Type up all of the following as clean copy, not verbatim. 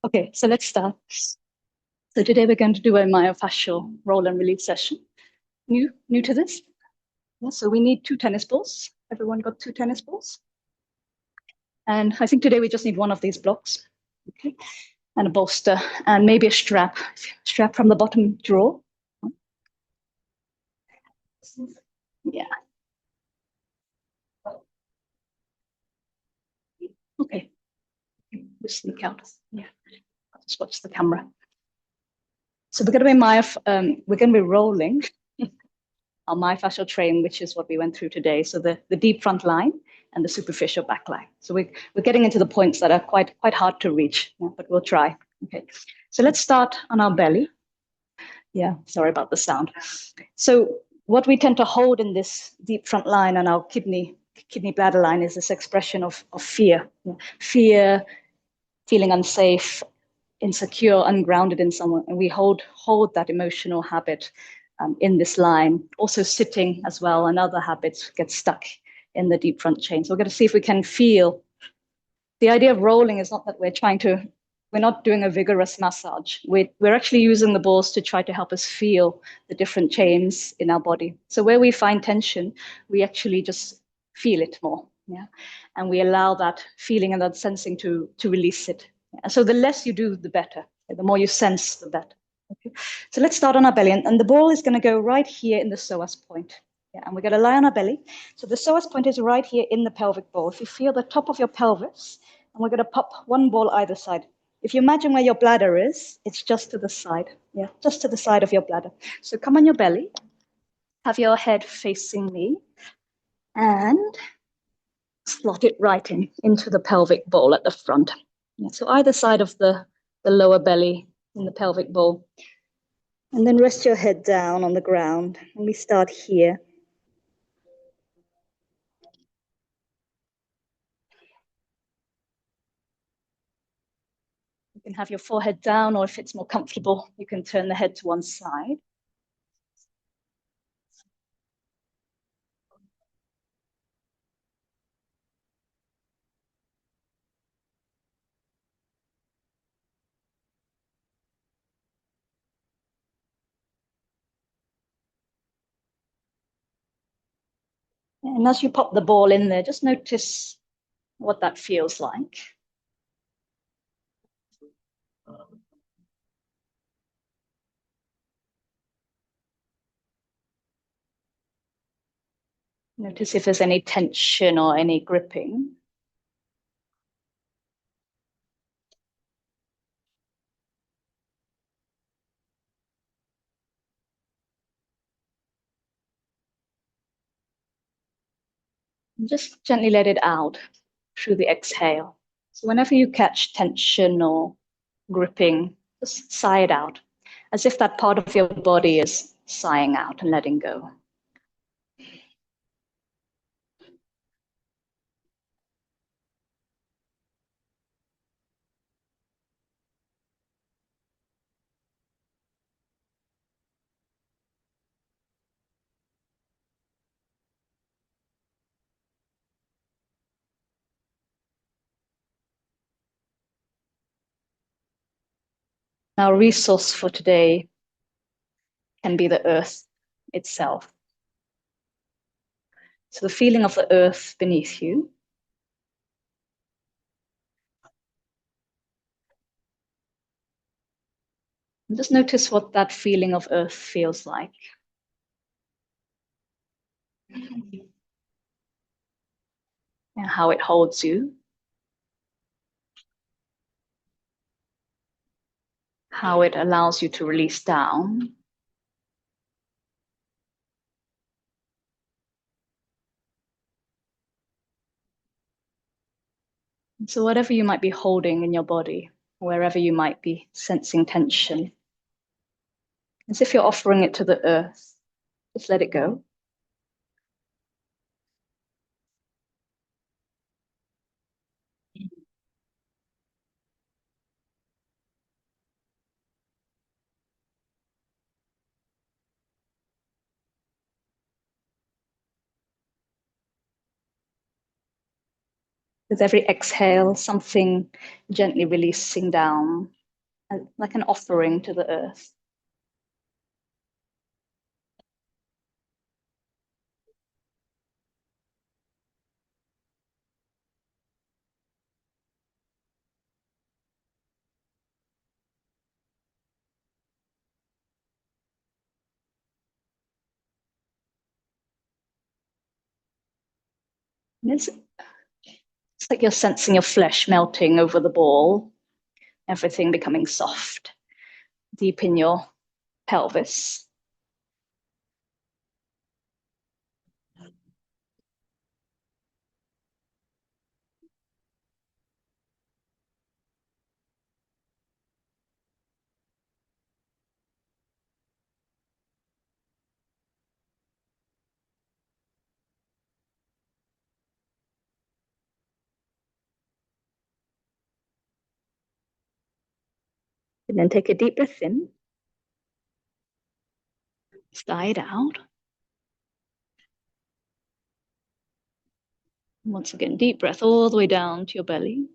Okay, so let's start. So today we're going to do a myofascial roll and release session. New to this? Yeah, so we need 2 tennis balls. Everyone got 2 tennis balls? And I think today we just need one of these blocks, okay, and a bolster, and maybe a strap from the bottom drawer. Yeah. Okay. Just sneak out. Yeah. I'll just watch the camera. So we're going to be rolling our myofascial train, which is what we went through today. So the deep front line and the superficial back line. So we're getting into the points that are quite hard to reach, yeah, but we'll try. Okay. So let's start on our belly. Yeah, sorry about the sound. So what we tend to hold in this deep front line and our kidney bladder line is this expression of fear. Yeah. Fear, feeling unsafe, insecure, ungrounded in someone, and we hold that emotional habit in this line. Also sitting as well, and other habits get stuck in the deep front chain. So we're going to see if we can feel. The idea of rolling is not that we're not doing a vigorous massage. We're actually using the balls to try to help us feel the different chains in our body. So where we find tension, we actually just feel it more. Yeah. And we allow that feeling and that sensing to release it. Yeah. So the less you do, the better. The more you sense, the better. Okay. So let's start on our belly. And the ball is going to go right here in the psoas point. Yeah, and we're going to lie on our belly. So the psoas point is right here in the pelvic bowl. If you feel the top of your pelvis, and we're going to pop one ball either side. If you imagine where your bladder is, it's just to the side. Yeah, just to the side of your bladder. So come on your belly, have your head facing me, and slot it right into the pelvic bowl at the front. Yeah, so either side of the lower belly in the pelvic bowl. And then rest your head down on the ground. And we start here. You can have your forehead down, or if it's more comfortable, you can turn the head to one side. And as you pop the ball in there, just notice what that feels like. Notice if there's any tension or any gripping. And just gently let it out through the exhale. So whenever you catch tension or gripping, just sigh it out, as if that part of your body is sighing out and letting go. Our resource for today can be the earth itself. So the feeling of the earth beneath you. And just notice what that feeling of earth feels like. And how it holds you. How it allows you to release down. So whatever you might be holding in your body, wherever you might be sensing tension, as if you're offering it to the earth, just let it go. With every exhale, something gently releasing down, like an offering to the earth. It's like you're sensing your flesh melting over the ball, everything becoming soft, deep in your pelvis. And then take a deep breath in, sigh it out. Once again, deep breath all the way down to your belly.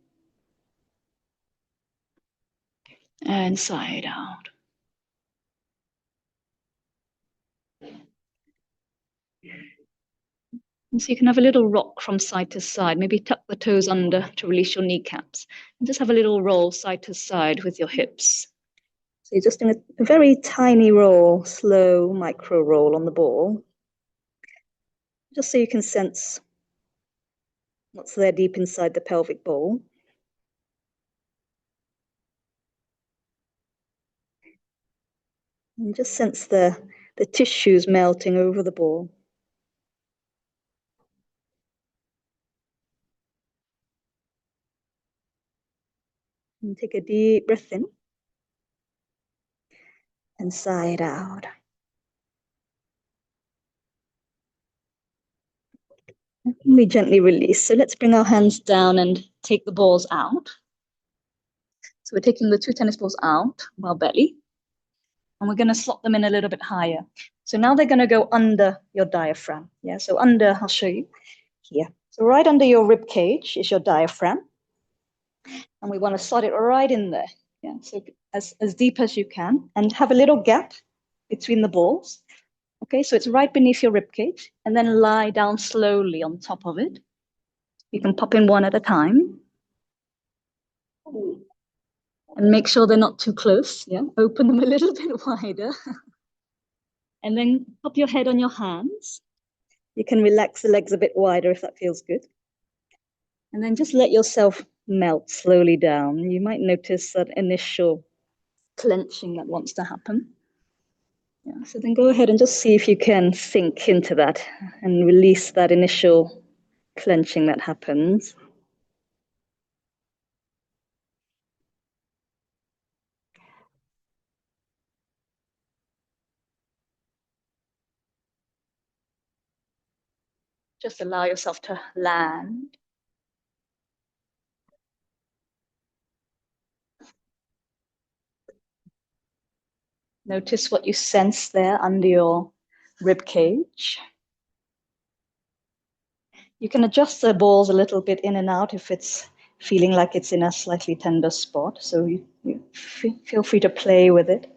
And sigh it out. And so you can have a little rock from side to side, maybe tuck the toes under to release your kneecaps, and just have a little roll side to side with your hips. So you're just doing a very tiny roll, slow micro roll on the ball, just so you can sense what's there deep inside the pelvic bowl. And just sense the tissues melting over the ball. And take a deep breath in and sigh it out. And we gently release. So let's bring our hands down and take the balls out. So we're taking the 2 tennis balls out of our belly, and we're going to slot them in a little bit higher. So now they're going to go under your diaphragm. Yeah, so under, I'll show you here. So right under your rib cage is your diaphragm, and we want to slot it right in there. Yeah, so as deep as you can, and have a little gap between the balls. Okay, so it's right beneath your rib cage, and then lie down slowly on top of it. You can pop in one at a time. And make sure they're not too close. Yeah, open them a little bit wider. And then pop your head on your hands. You can relax the legs a bit wider if that feels good. And then just let yourself melt slowly down. You might notice that initial clenching that wants to happen. Yeah, so then go ahead and just see if you can sink into that and release that initial clenching that happens. Just allow yourself to land. Notice what you sense there under your rib cage. You can adjust the balls a little bit in and out if it's feeling like it's in a slightly tender spot. So you feel free to play with it.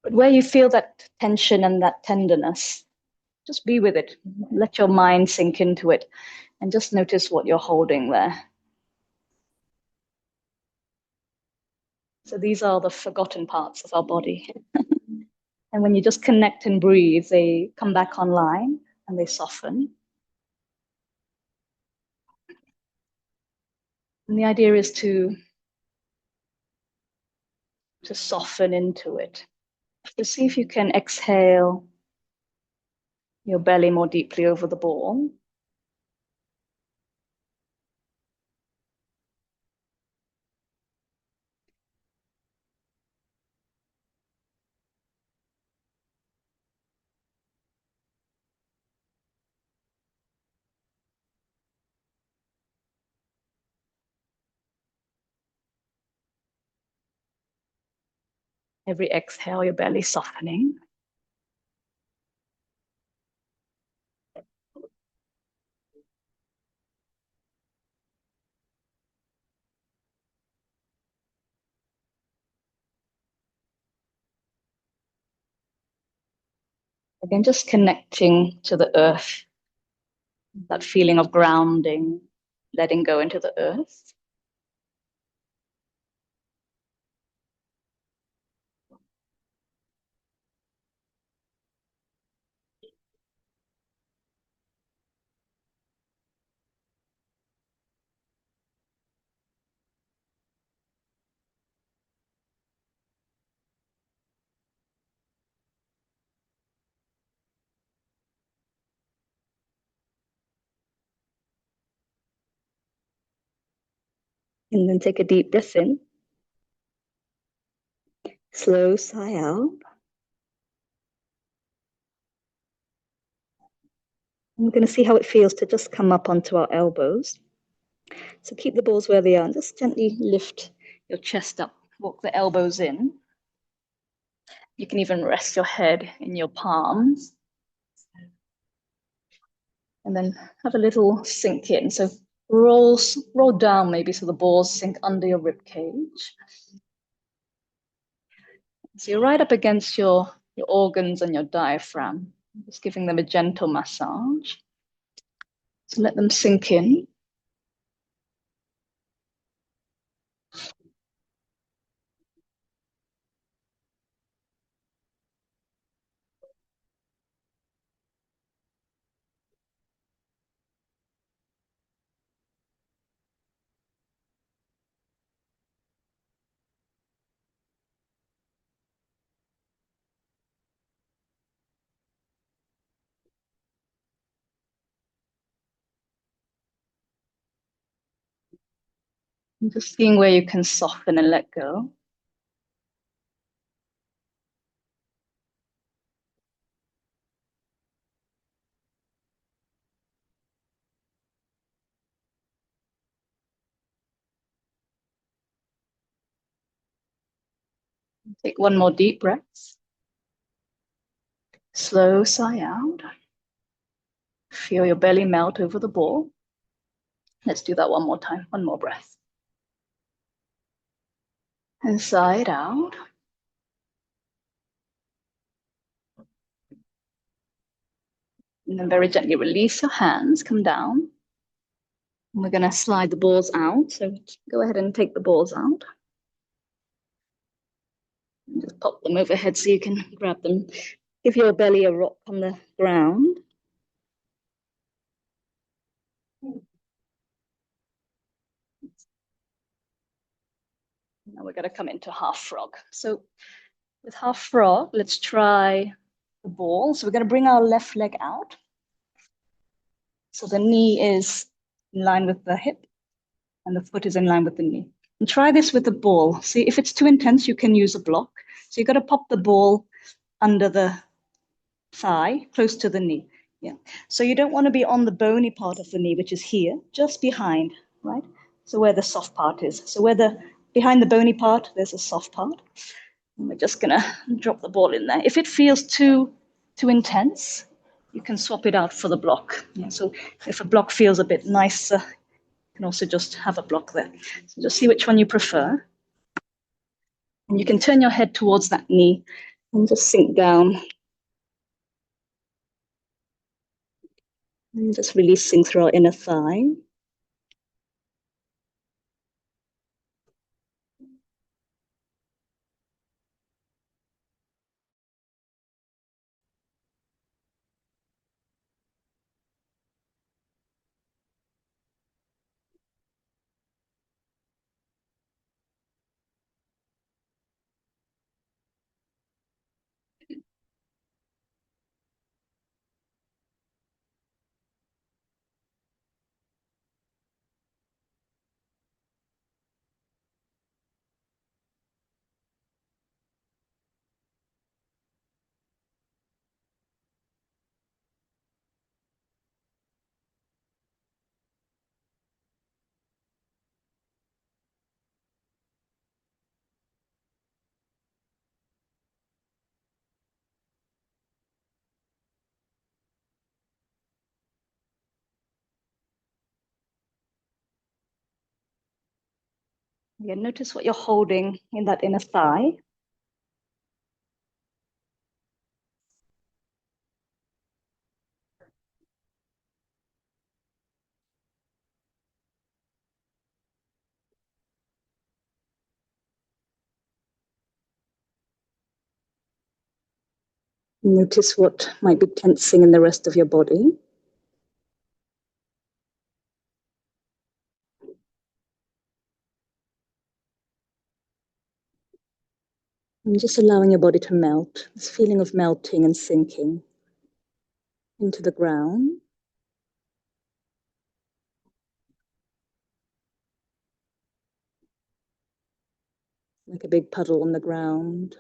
But where you feel that tension and that tenderness, just be with it. Let your mind sink into it and just notice what you're holding there. So these are the forgotten parts of our body. And when you just connect and breathe, they come back online and they soften. And the idea is to soften into it. So see if you can exhale your belly more deeply over the ball. Every exhale, your belly softening. Again, just connecting to the earth, that feeling of grounding, letting go into the earth. And then take a deep breath in. Slow sigh out. And we're going to see how it feels to just come up onto our elbows. So keep the balls where they are and just gently lift your chest up. Walk the elbows in. You can even rest your head in your palms. And then have a little sink in. So roll down maybe so the balls sink under your rib cage. So you're right up against your organs and your diaphragm, just giving them a gentle massage. So let them sink in. And just seeing where you can soften and let go. Take one more deep breath. Slow sigh out. Feel your belly melt over the ball. Let's do that one more time. One more breath. And sigh it out. And then very gently release your hands, come down. And we're going to slide the balls out. So go ahead and take the balls out. And just pop them overhead so you can grab them. Give your belly a rock on the ground. Now we're going to come into half frog. So with half frog, let's try the ball. So we're going to bring our left leg out. So the knee is in line with the hip and the foot is in line with the knee. And try this with the ball. See, if it's too intense, you can use a block. So you've got to pop the ball under the thigh, close to the knee. Yeah. So you don't want to be on the bony part of the knee, which is here, just behind, right? So where the soft part is. So behind the bony part, there's a soft part. And we're just gonna drop the ball in there. If it feels too intense, you can swap it out for the block. Yeah, so if a block feels a bit nicer, you can also just have a block there. So just see which one you prefer. And you can turn your head towards that knee and just sink down. And just releasing through our inner thigh. Again, notice what you're holding in that inner thigh. Notice what might be tensing in the rest of your body. And just allowing your body to melt, this feeling of melting and sinking into the ground. Like a big puddle on the ground.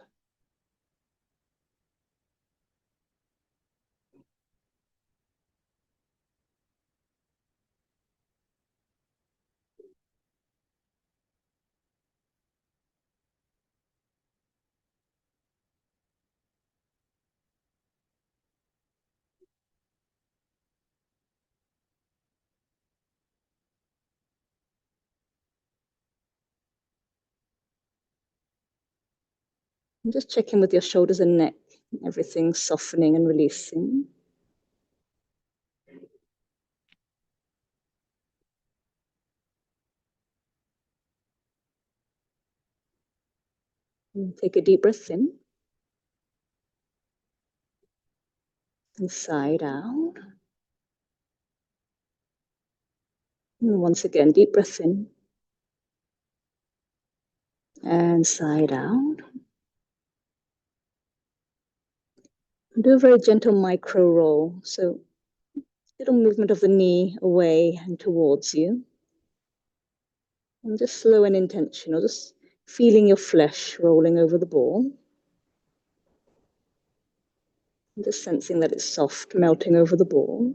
And just check in with your shoulders and neck, everything softening and releasing. And take a deep breath in. And side out. And once again, deep breath in. And side out. And do a very gentle micro roll. So little movement of the knee away and towards you. And just slow and intentional, just feeling your flesh rolling over the ball. And just sensing that it's soft, melting over the ball.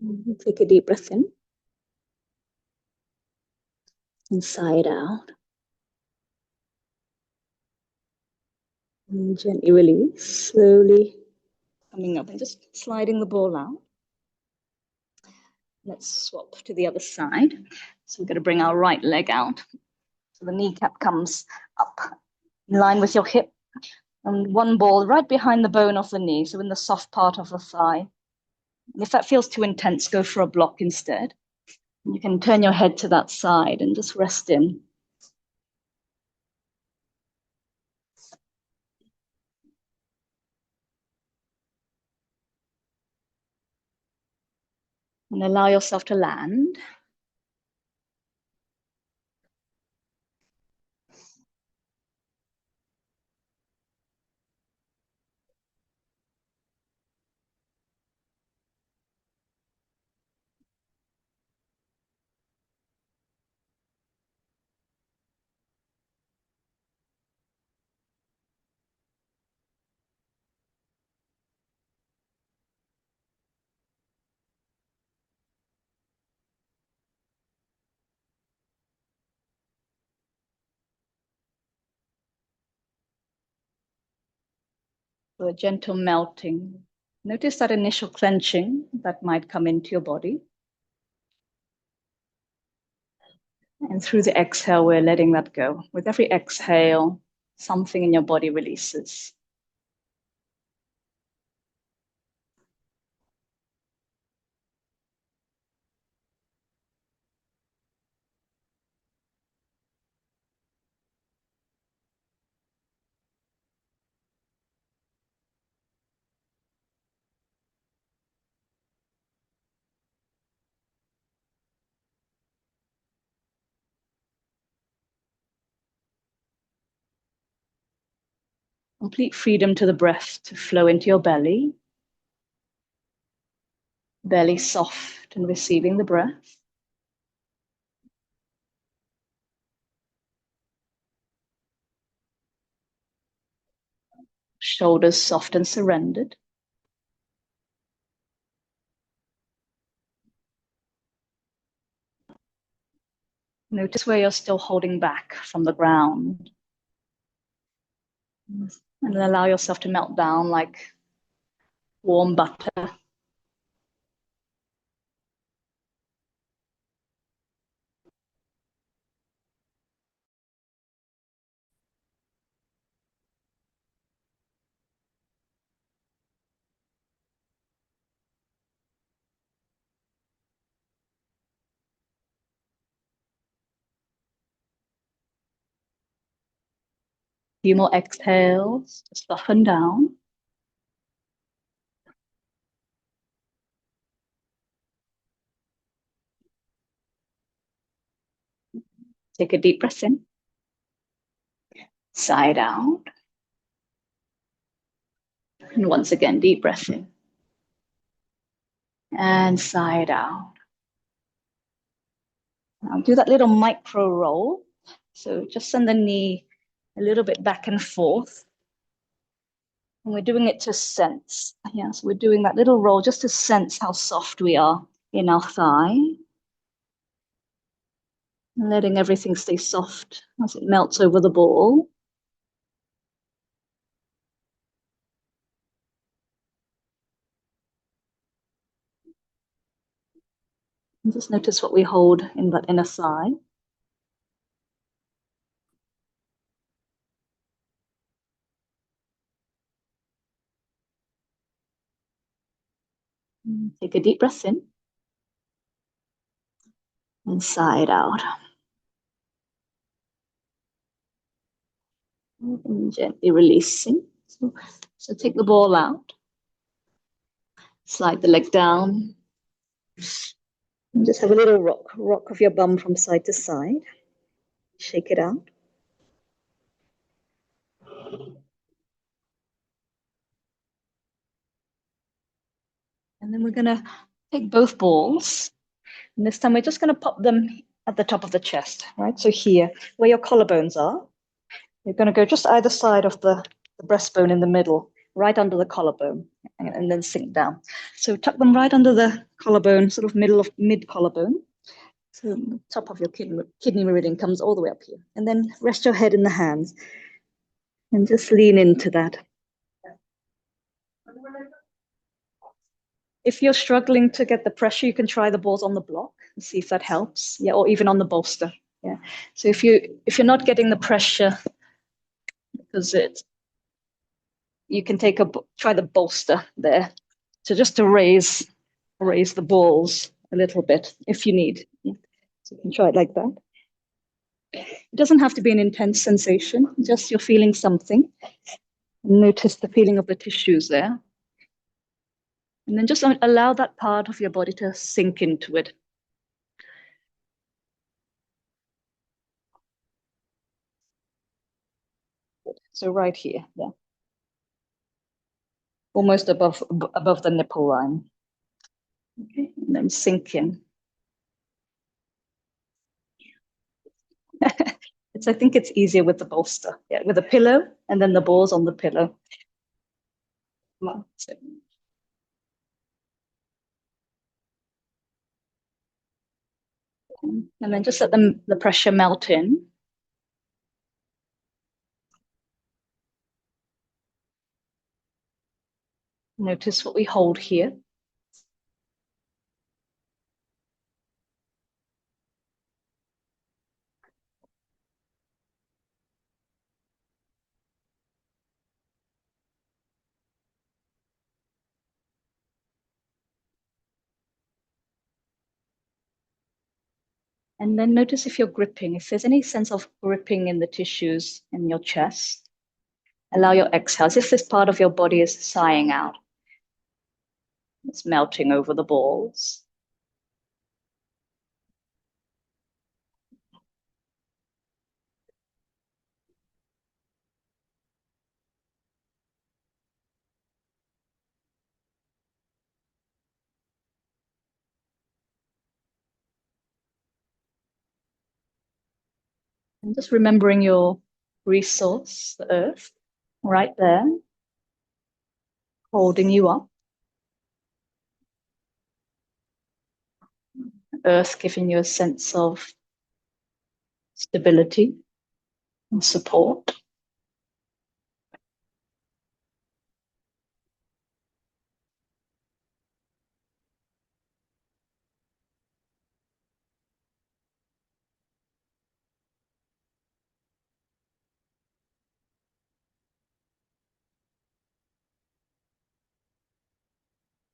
And take a deep breath in. And sigh out. And gently release, slowly coming up and just sliding the ball out. Let's swap to the other side. So we're going to bring our right leg out. So the kneecap comes up in line with your hip. And one ball right behind the bone of the knee, so in the soft part of the thigh. And if that feels too intense, go for a block instead. You can turn your head to that side and just rest in. And allow yourself to land. So a gentle melting. Notice that initial clenching that might come into your body. And through the exhale, we're letting that go. With every exhale, something in your body releases. Complete freedom to the breath to flow into your belly. Belly soft and receiving the breath. Shoulders soft and surrendered. Notice where you're still holding back from the ground. And then allow yourself to melt down like warm butter. few more exhales to soften down. Take a deep breath in. Side out. And once again, deep breath in. And side out. Now do that little micro roll. So just send the knee a little bit back and forth. And we're doing it to sense. Yeah, so we're doing that little roll just to sense how soft we are in our thigh. And letting everything stay soft as it melts over the ball. And just notice what we hold in that inner thigh. Take a deep breath in. And side out. And gently releasing. So take the ball out. Slide the leg down. And just have a little rock of your bum from side to side. Shake it out. And then we're going to take both balls. And this time we're just going to pop them at the top of the chest, right? So here, where your collarbones are, you're going to go just either side of the breastbone in the middle, right under the collarbone, and then sink down. So tuck them right under the collarbone, sort of middle of mid collarbone. So the top of your kidney meridian comes all the way up here. And then rest your head in the hands and just lean into that. If you're struggling to get the pressure, you can try the balls on the block and see if that helps. Yeah, or even on the bolster. Yeah. So if you're not getting the pressure, because you can try the bolster there. So just to raise the balls a little bit if you need. Yeah. So you can try it like that. It doesn't have to be an intense sensation, just you're feeling something. Notice the feeling of the tissues there. And then just allow that part of your body to sink into it. So right here, yeah. Almost above the nipple line. Okay, and then sink in. I think it's easier with the bolster, yeah, with a pillow and then the balls on the pillow. And then just let the pressure melt in. Notice what we hold here. And then notice if you're gripping, if there's any sense of gripping in the tissues in your chest. Allow your exhale, as if this part of your body is sighing out. It's melting over the balls. And just remembering your resource, the earth, right there, holding you up. Earth giving you a sense of stability and support.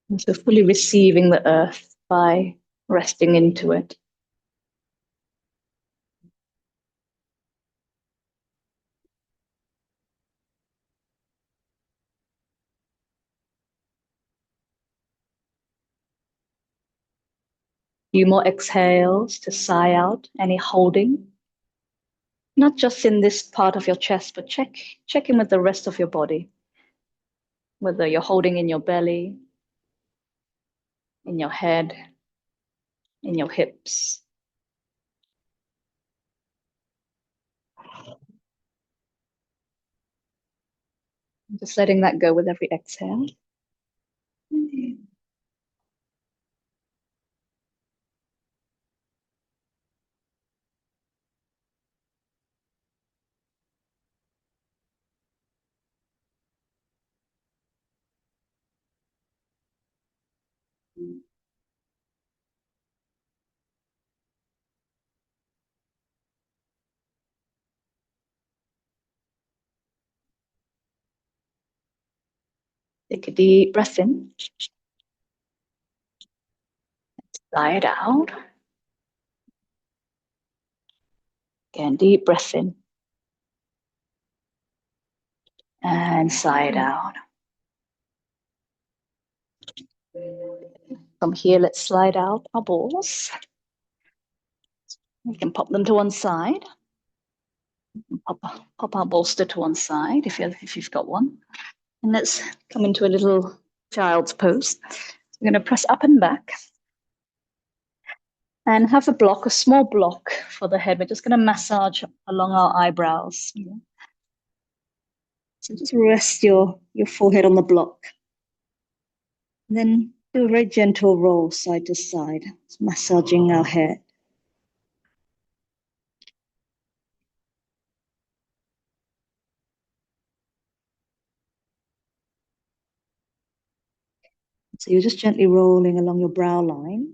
And so fully receiving the earth by resting into it. Few more exhales to sigh out any holding. Not just in this part of your chest, but check in with the rest of your body. Whether you're holding in your belly, in your head, in your hips. Just letting that go with every exhale. Take a deep breath in. Sigh it out. Again, deep breath in. And sigh it out. From here, let's slide out our balls. We can pop them to one side. Pop our bolster to one side if you've got one. And let's come into a little child's pose. We're going to press up and back. And have a block, a small block for the head. We're just going to massage along our eyebrows. So just rest your forehead on the block. And then do a very gentle roll side to side, massaging our head. So you're just gently rolling along your brow line.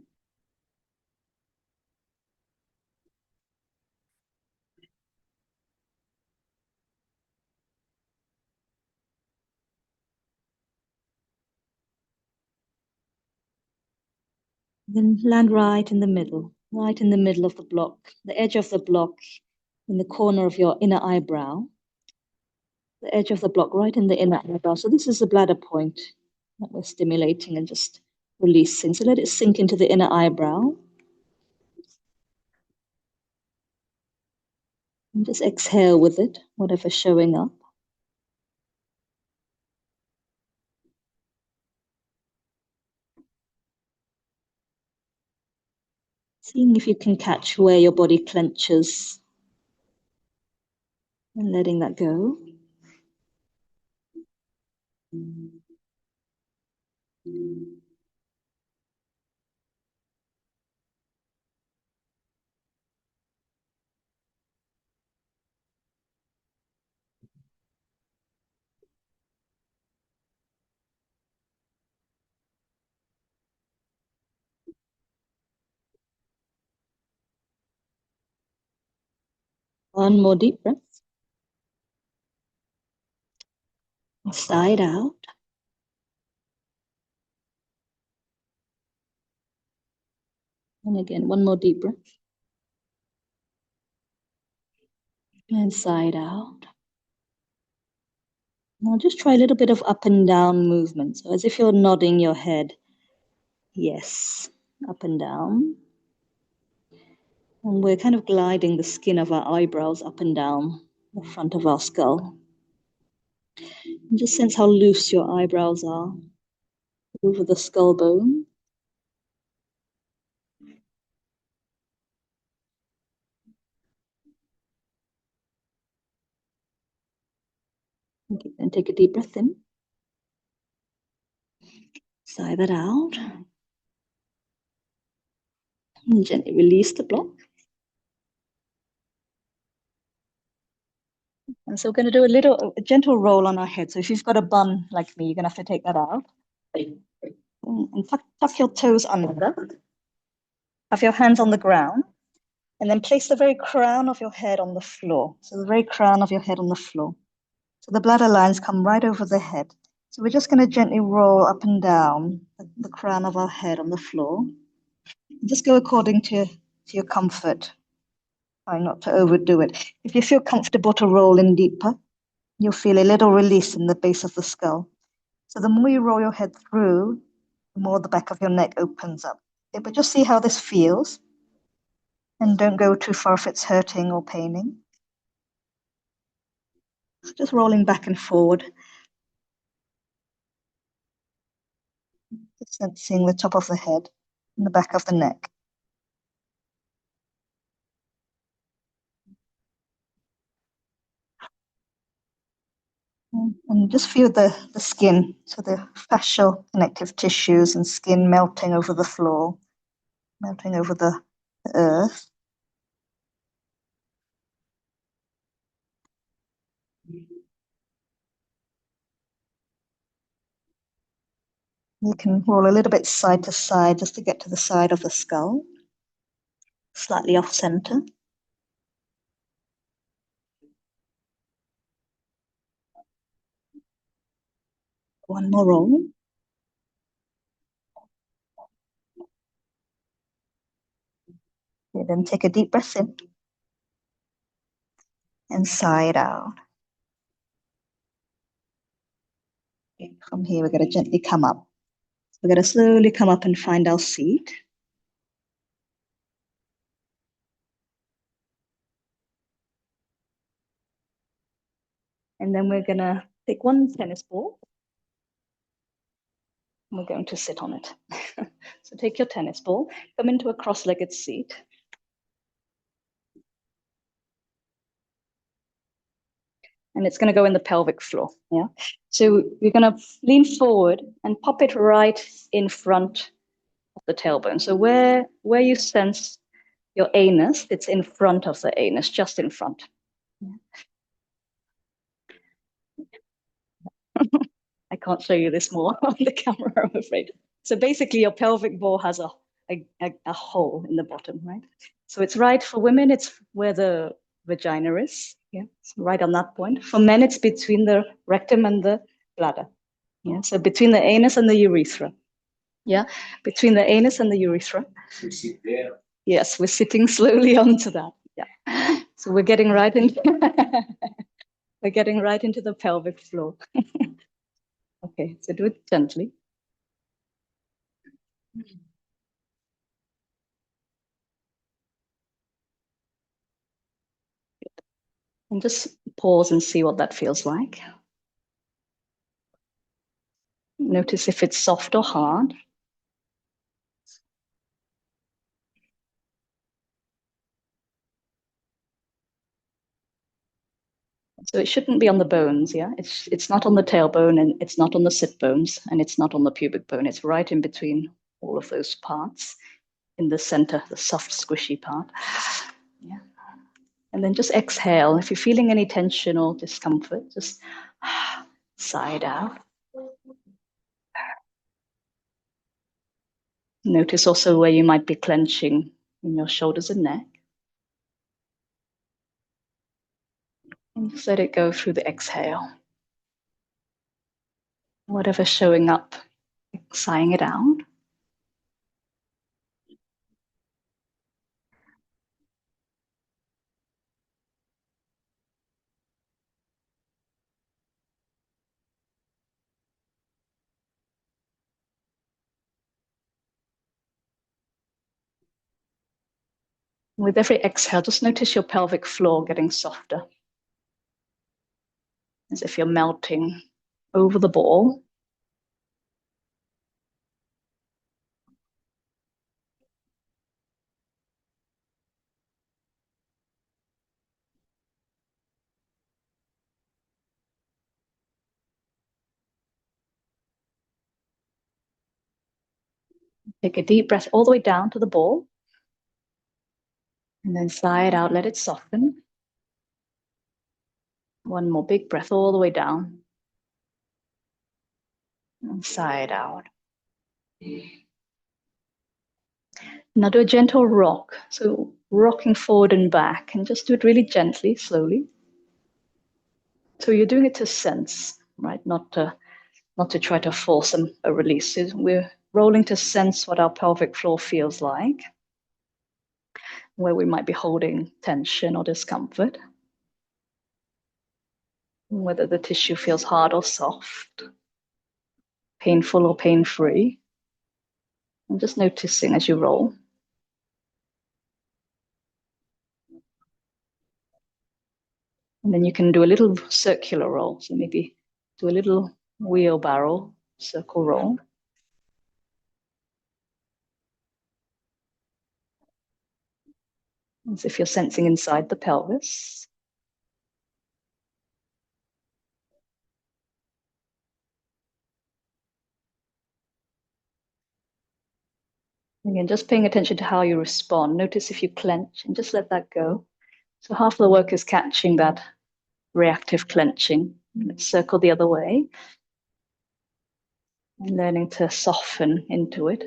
Then land right in the middle of the block, the edge of the block in the corner of your inner eyebrow, the edge of the block right in the inner eyebrow. So this is the bladder point that we're stimulating and just releasing. So let it sink into the inner eyebrow. And just exhale with it, whatever's showing up. Seeing if you can catch where your body clenches and letting that go. One more deep breath. Side out. And again, one more deep breath. And side out. Now just try a little bit of up and down movement. So as if you're nodding your head. Yes, up and down. And we're kind of gliding the skin of our eyebrows up and down the front of our skull. And just sense how loose your eyebrows are over the skull bone. Okay, then take a deep breath in. Sigh that out. And gently release the block. And so we're going to do a gentle roll on our head. So if you've got a bun like me, you're going to have to take that out. And tuck your toes under. Have your hands on the ground. And then place the very crown of your head on the floor. So the very crown of your head on the floor. So the bladder lines come right over the head. So we're just going to gently roll up and down the crown of our head on the floor. Just go according to your comfort. Try not to overdo it. If you feel comfortable to roll in deeper, you'll feel a little release in the base of the skull. So the more you roll your head through, the more the back of your neck opens up. Okay, but just see how this feels. And don't go too far if it's hurting or paining. So just rolling back and forward. Just sensing the top of the head and the back of the neck. And just feel the skin, so the fascial connective tissues and skin melting over the floor, melting over the earth. You can roll a little bit side to side just to get to the side of the skull, slightly off center. One more roll. Okay, then take a deep breath in and sigh it out. Okay, from here, we're going to gently come up. So we're going to slowly come up and find our seat. And then we're going to take one tennis ball. And we're going to sit on it. So take your tennis ball, come into a cross-legged seat. And it's going to go in the pelvic floor. Yeah. So you're going to lean forward and pop it right in front of the tailbone. So where you sense your anus, it's in front of the anus, just in front. Yeah. I can't show you this more on the camera, I'm afraid. So basically, your pelvic ball has a hole in the bottom, right? So it's right for women, it's where the vagina is. Yeah, it's right on that point. For men, it's between the rectum and the bladder. Yeah, so between the anus and the urethra. Yeah, between the anus and the urethra. Yes, we're sitting slowly onto that. Yeah, so we're getting right into we're getting right into the pelvic floor. Okay, so do it gently. And just pause and see what that feels like. Notice if it's soft or hard. So it shouldn't be on the bones, yeah? It's not on the tailbone, and it's not on the sit bones, and it's not on the pubic bone. It's right in between all of those parts, in the center, the soft, squishy part. Yeah. And then just exhale. If you're feeling any tension or discomfort, just sigh it out. Notice also where you might be clenching in your shoulders and neck. And just let it go through the exhale. Whatever's showing up, sighing it out. With every exhale, just notice your pelvic floor getting softer, as if you're melting over the ball. Take a deep breath all the way down to the ball, and then sigh it out, let it soften. One more big breath all the way down, and sigh it out. Now do a gentle rock. So rocking forward and back, and just do it really gently, slowly. So you're doing it to sense, right? Not to try to force a release. We're rolling to sense what our pelvic floor feels like, where we might be holding tension or discomfort, whether the tissue feels hard or soft, painful or pain-free. And just noticing as you roll. And then you can do a little circular roll. So maybe do a little wheelbarrow circle roll. As if you're sensing inside the pelvis. Again, just paying attention to how you respond. Notice if you clench and just let that go. So half the work is catching that reactive clenching. Let's circle the other way and learning to soften into it.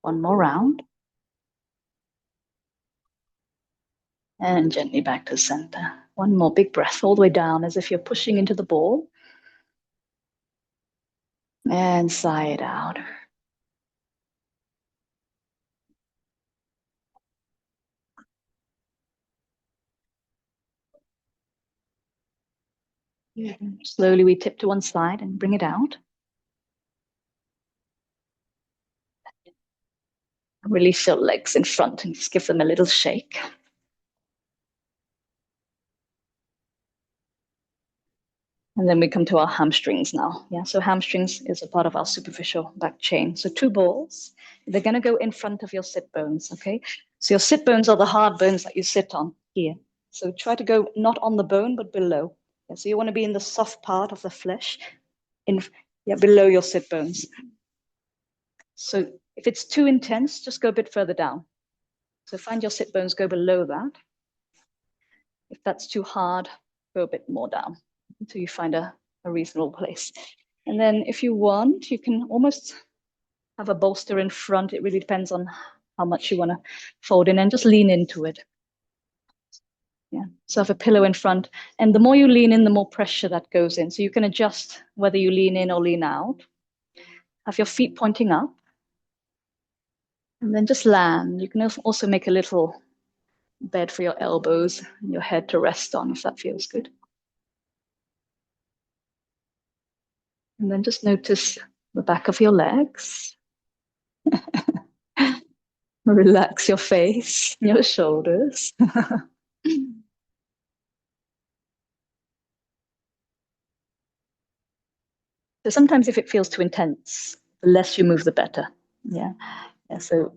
One more round. And gently back to center. One more big breath all the way down as if you're pushing into the ball. And sigh it out. Slowly we tip to one side and bring it out. Release your legs in front and just give them a little shake. And then we come to our hamstrings now. Yeah, so hamstrings is a part of our superficial back chain. So two balls, they're going to go in front of your sit bones, okay? So your sit bones are the hard bones that you sit on here. So try to go not on the bone, but below. Yeah, so you want to be in the soft part of the flesh, below your sit bones. So if it's too intense, just go a bit further down. So find your sit bones, go below that. If that's too hard, go a bit more down until you find a reasonable place. And then if you want, you can almost have a bolster in front. It really depends on how much you want to fold in and just lean into it. Yeah, so have a pillow in front. And the more you lean in, the more pressure that goes in. So you can adjust whether you lean in or lean out. Have your feet pointing up. And then just land. You can also make a little bed for your elbows and your head to rest on if that feels good. And then just notice the back of your legs. Relax your face, your shoulders. So sometimes if it feels too intense, the less you move, the better. Yeah. So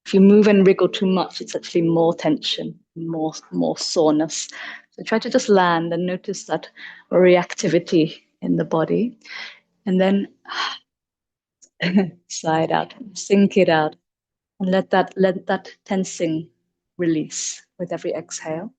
if you move and wriggle too much, it's actually more tension, more soreness. So try to just land and notice that reactivity in the body. And then sigh it out, sink it out, and let that tensing release with every exhale.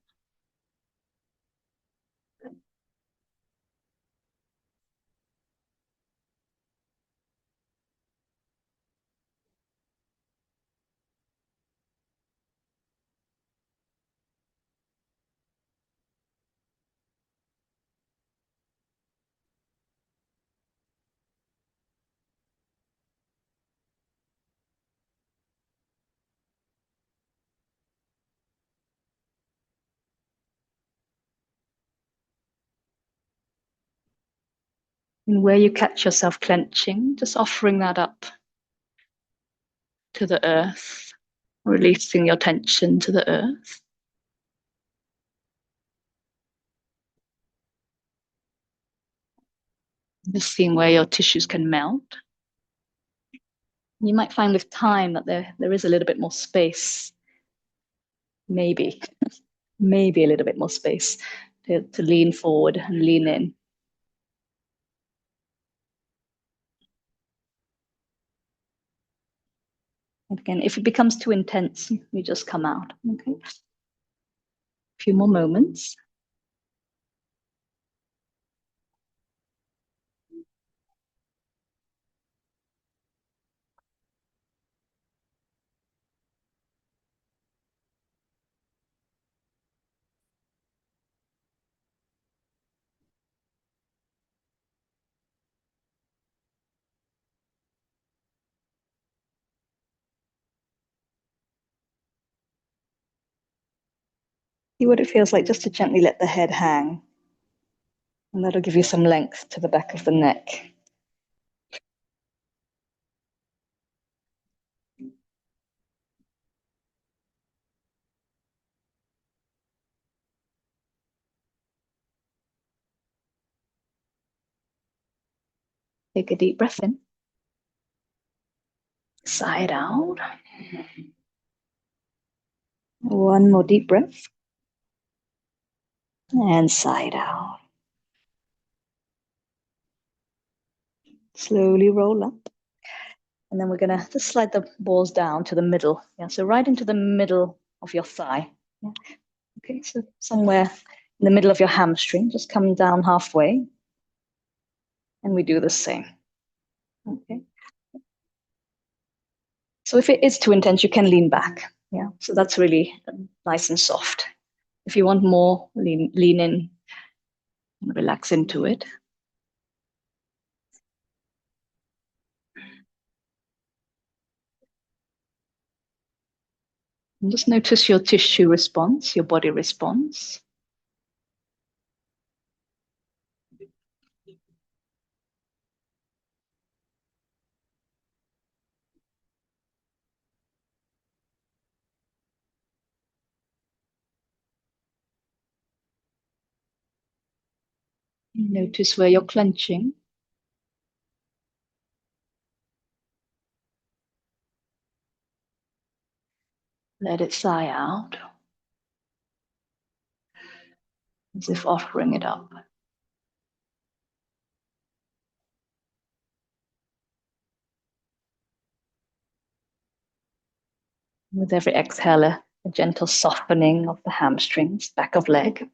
And where you catch yourself clenching, just offering that up to the earth, releasing your tension to the earth. Just seeing where your tissues can melt. You might find with time that there is a little bit more space, maybe a little bit more space to lean forward and lean in. And again, if it becomes too intense, you just come out. Okay. A few more moments. See what it feels like just to gently let the head hang. And that'll give you some length to the back of the neck. Take a deep breath in. Sigh it out. One more deep breath. And sigh it out. Slowly roll up. And then we're going to just slide the balls down to the middle. Yeah, so right into the middle of your thigh. Yeah. Okay, so somewhere in the middle of your hamstring, just come down halfway. And we do the same. Okay. So if it is too intense, you can lean back. Yeah, so that's really nice and soft. If you want more, lean in and relax into it. And just notice your tissue response, your body response. Notice where you're clenching. Let it sigh out, as if offering it up. With every exhale, a gentle softening of the hamstrings, back of leg.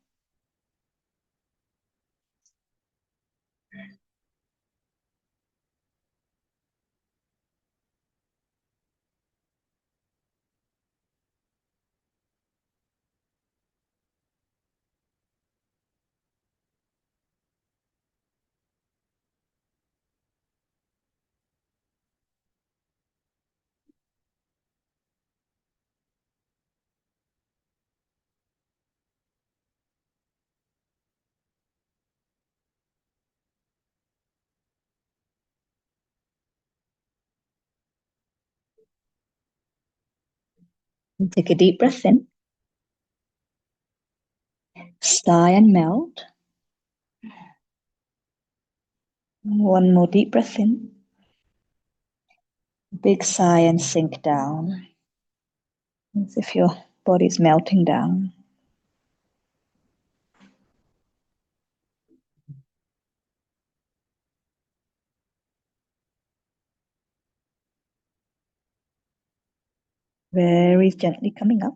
And take a deep breath in. Sigh and melt. One more deep breath in. Big sigh and sink down, as if your body's melting down. Very gently coming up.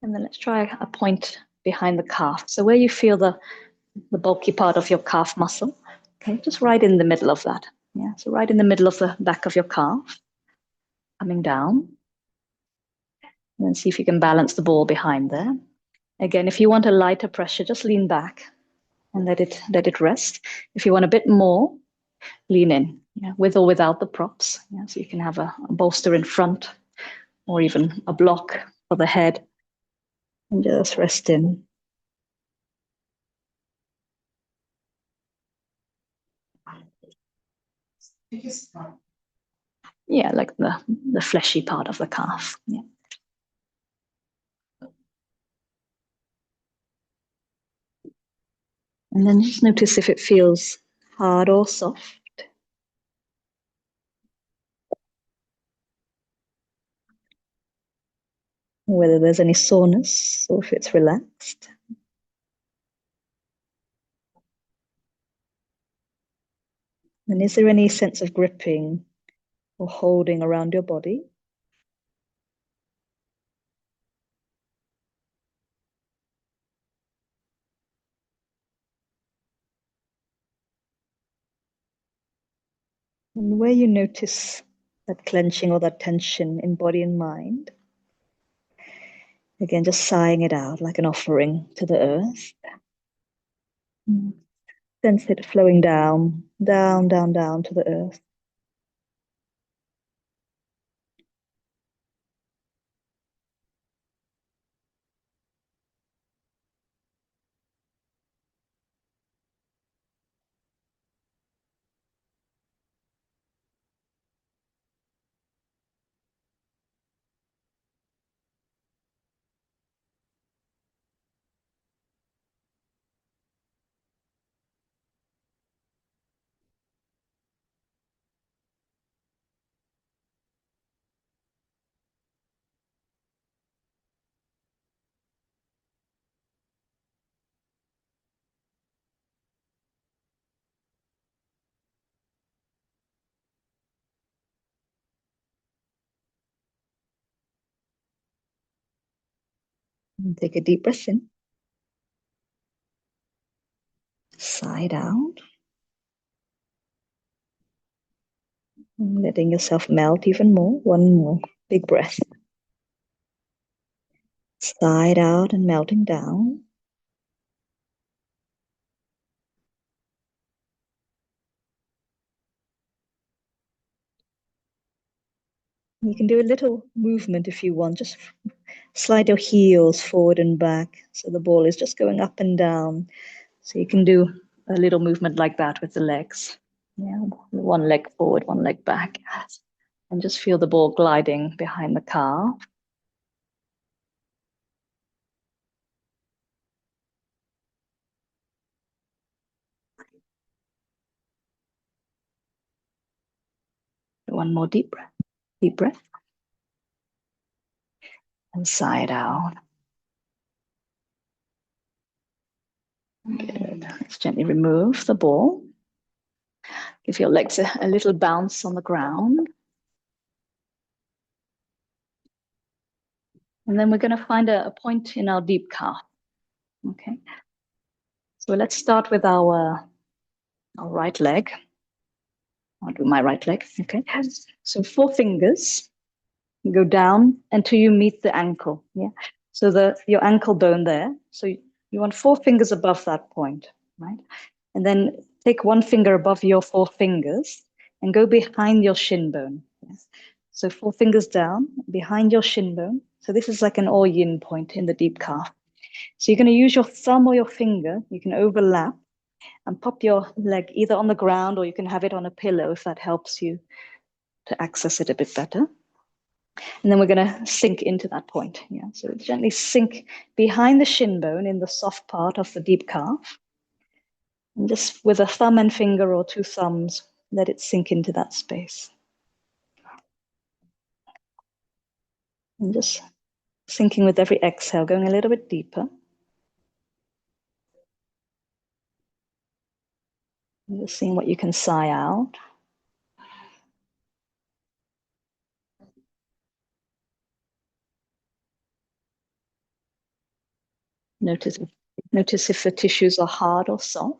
And then let's try a point behind the calf. So where you feel the bulky part of your calf muscle, okay, just right in the middle of that. Yeah, so right in the middle of the back of your calf, coming down. And then see if you can balance the ball behind there. Again, if you want a lighter pressure, just lean back and let it rest. If you want a bit more, lean in, yeah, with or without the props. Yeah, so you can have a bolster in front or even a block for the head. And just rest in. Yeah, like the fleshy part of the calf. Yeah. And then just notice if it feels hard or soft. Whether there's any soreness or if it's relaxed. And is there any sense of gripping or holding around your body? And where you notice that clenching or that tension in body and mind, again, just sighing it out like an offering to the earth. Sense it flowing down, down, down, down to the earth. And take a deep breath in. Sigh it out. And letting yourself melt even more. One more big breath. Sigh it out and melting down. You can do a little movement if you want. Just slide your heels forward and back. So the ball is just going up and down. So you can do a little movement like that with the legs. Yeah, one leg forward, one leg back. And just feel the ball gliding behind the calf. One more deep breath. Deep breath. And sigh it out. Good. Let's gently remove the ball. Give your legs a little bounce on the ground. And then we're going to find a point in our deep calf. Okay. So let's start with our right leg. I'll do my right leg. Okay. So 4 fingers go down until you meet the ankle. Yeah. So your ankle bone there. So you want 4 fingers above that point, right? And then take 1 finger above your 4 fingers and go behind your shin bone. Yes. So 4 fingers down behind your shin bone. So this is like an all yin point in the deep calf. So you're going to use your thumb or your finger. You can overlap and pop your leg either on the ground or you can have it on a pillow if that helps you to access it a bit better. And then we're going to sink into that point. Yeah. So gently sink behind the shin bone in the soft part of the deep calf. And just with a thumb and finger or 2 thumbs, let it sink into that space. And just sinking with every exhale, going a little bit deeper. And just seeing what you can sigh out. Notice if the tissues are hard or soft.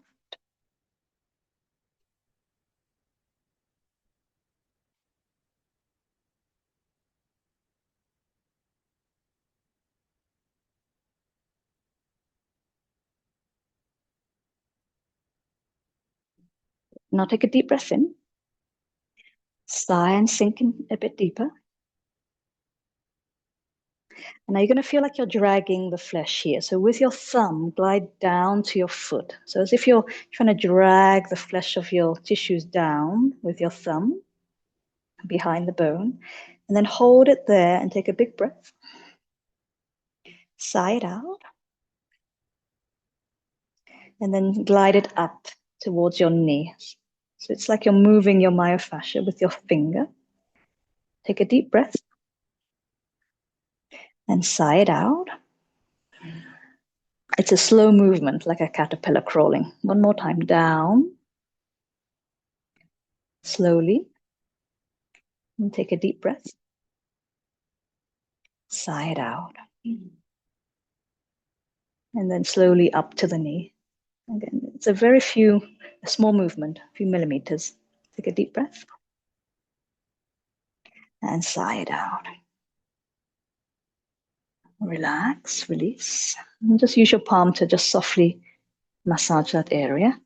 Now take a deep breath in. Sigh and sink in a bit deeper. And now you're going to feel like you're dragging the flesh here. So with your thumb, glide down to your foot. So as if you're trying to drag the flesh of your tissues down with your thumb behind the bone. And then hold it there and take a big breath. Sigh it out. And then glide it up towards your knee. So it's like you're moving your myofascia with your finger. Take a deep breath. And sigh it out. It's a slow movement, like a caterpillar crawling. One more time, down. Slowly. And take a deep breath. Sigh it out. And then slowly up to the knee. Again, it's a small movement, a few millimeters. Take a deep breath. And sigh it out. Relax, release. And just use your palm to just softly massage that area.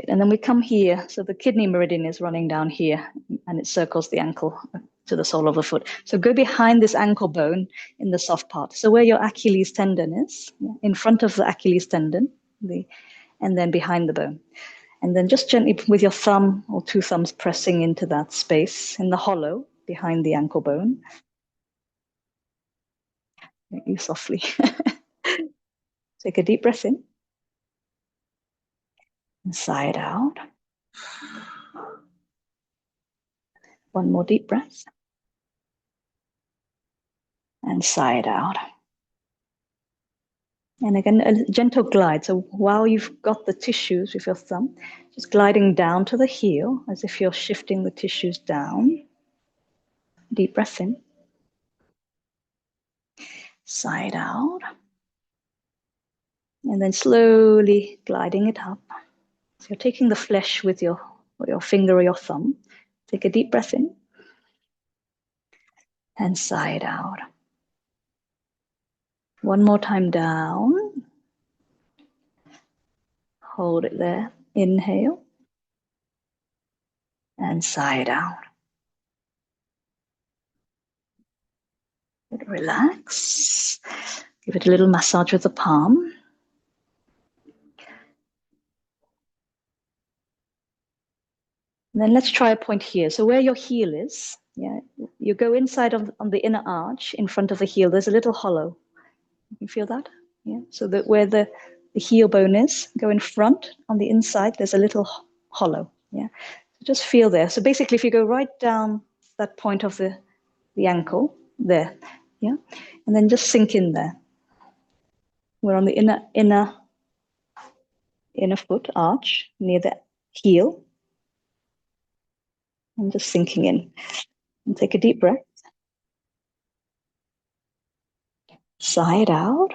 And then we come here. So the kidney meridian is running down here and it circles the ankle to the sole of the foot. So go behind this ankle bone in the soft part. So where your Achilles tendon is, in front of the Achilles tendon, and then behind the bone. And then just gently with your thumb or 2 thumbs pressing into that space in the hollow behind the ankle bone. You softly. Take a deep breath in. And sigh it out. One more deep breath. And sigh it out. And again, a gentle glide. So while you've got the tissues with your thumb, just gliding down to the heel as if you're shifting the tissues down. Deep breath in. Side out. And then slowly gliding it up. So you're taking the flesh with your finger or your thumb. Take a deep breath in. And side out. One more time down. Hold it there. Inhale. And side out. Relax. Give it a little massage with the palm. And then let's try a point here. So where your heel is, you go inside on the inner arch in front of the heel. There's a little hollow. You feel that? Yeah. So that where the heel bone is, go in front on the inside. There's a little hollow. Yeah. So just feel there. So basically, if you go right down that point of the ankle there, yeah, and then just sink in there. We're on the inner foot arch near the heel, and just sinking in. And take a deep breath. Side out.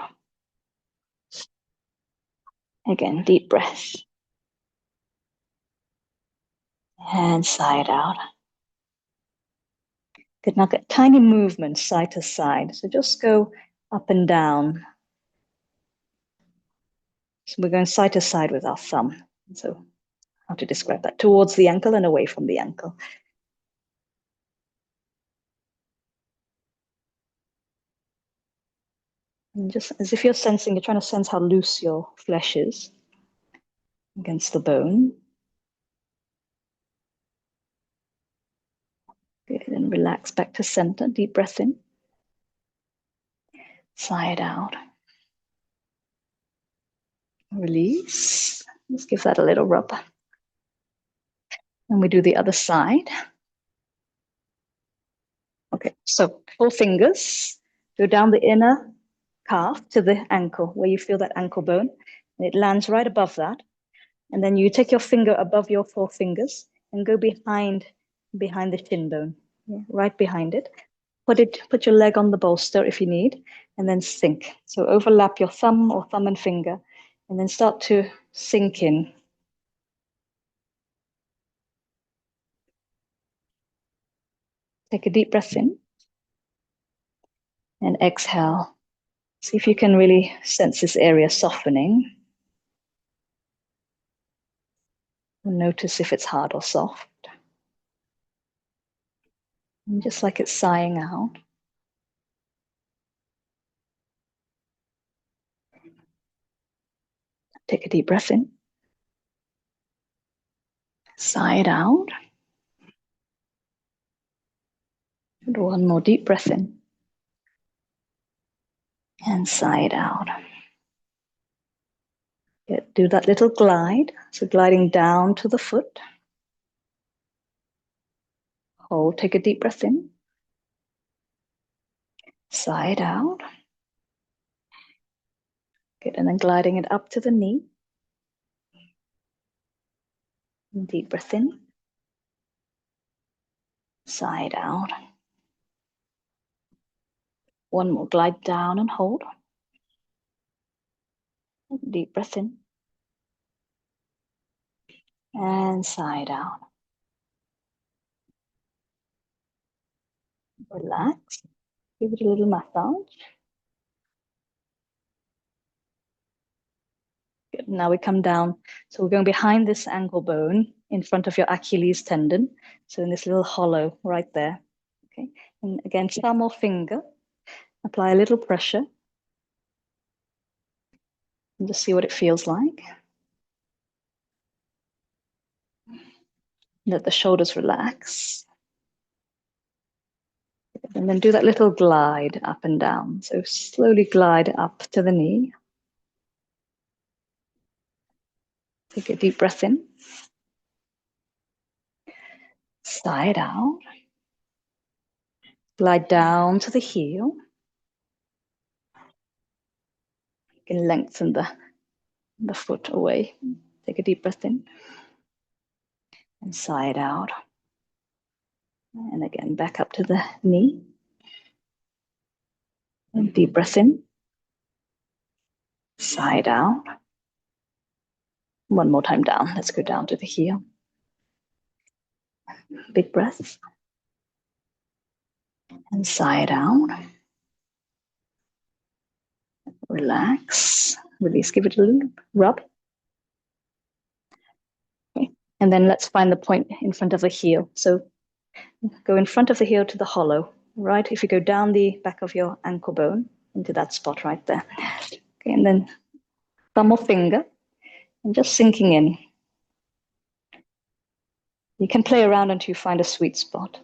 Again, deep breath. And side out. Good. Now get tiny movements side to side. So just go up and down. So we're going side to side with our thumb. So how to describe that? Towards the ankle and away from the ankle. And just as if you're trying to sense how loose your flesh is against the bone. Good. And relax back to center. Deep breath in. Side out. Release. Let's give that a little rub. And we do the other side. Okay, so 4 fingers. Go down the inner calf to the ankle, where you feel that ankle bone. And it lands right above that. And then you take your finger above your 4 fingers and go behind the shin bone, right behind it. Put your leg on the bolster if you need, and then sink. So overlap your thumb or thumb and finger, and then start to sink in. Take a deep breath in and exhale. See if you can really sense this area softening. Notice if it's hard or soft. And just like it's sighing out. Take a deep breath in. Sigh it out. And one more deep breath in. And sigh it out. Do that little glide. So gliding down to the foot. Hold, take a deep breath in. Sigh it out. Good, and then gliding it up to the knee. And deep breath in. Sigh it out. One more, glide down and hold. Deep breath in. And sigh it out. Relax. Give it a little massage. Good. Now we come down. So we're going behind this ankle bone in front of your Achilles tendon. So in this little hollow right there. Okay. And again, thumb or finger. Apply a little pressure. And just see what it feels like. Let the shoulders relax. And then do that little glide up and down. So slowly glide up to the knee. Take a deep breath in. Sigh it out. Glide down to the heel. You can lengthen the foot away. Take a deep breath in. And sigh it out. And again, back up to the knee. And deep breath in. Side out. One more time down. Let's go down to the heel. Big breath. And side out. Relax. Release. Give it a little rub. Okay. And then let's find the point in front of the heel. So go in front of the heel to the hollow. Right? If you go down the back of your ankle bone into that spot right there. Okay. And then thumb or finger. And just sinking in. You can play around until you find a sweet spot.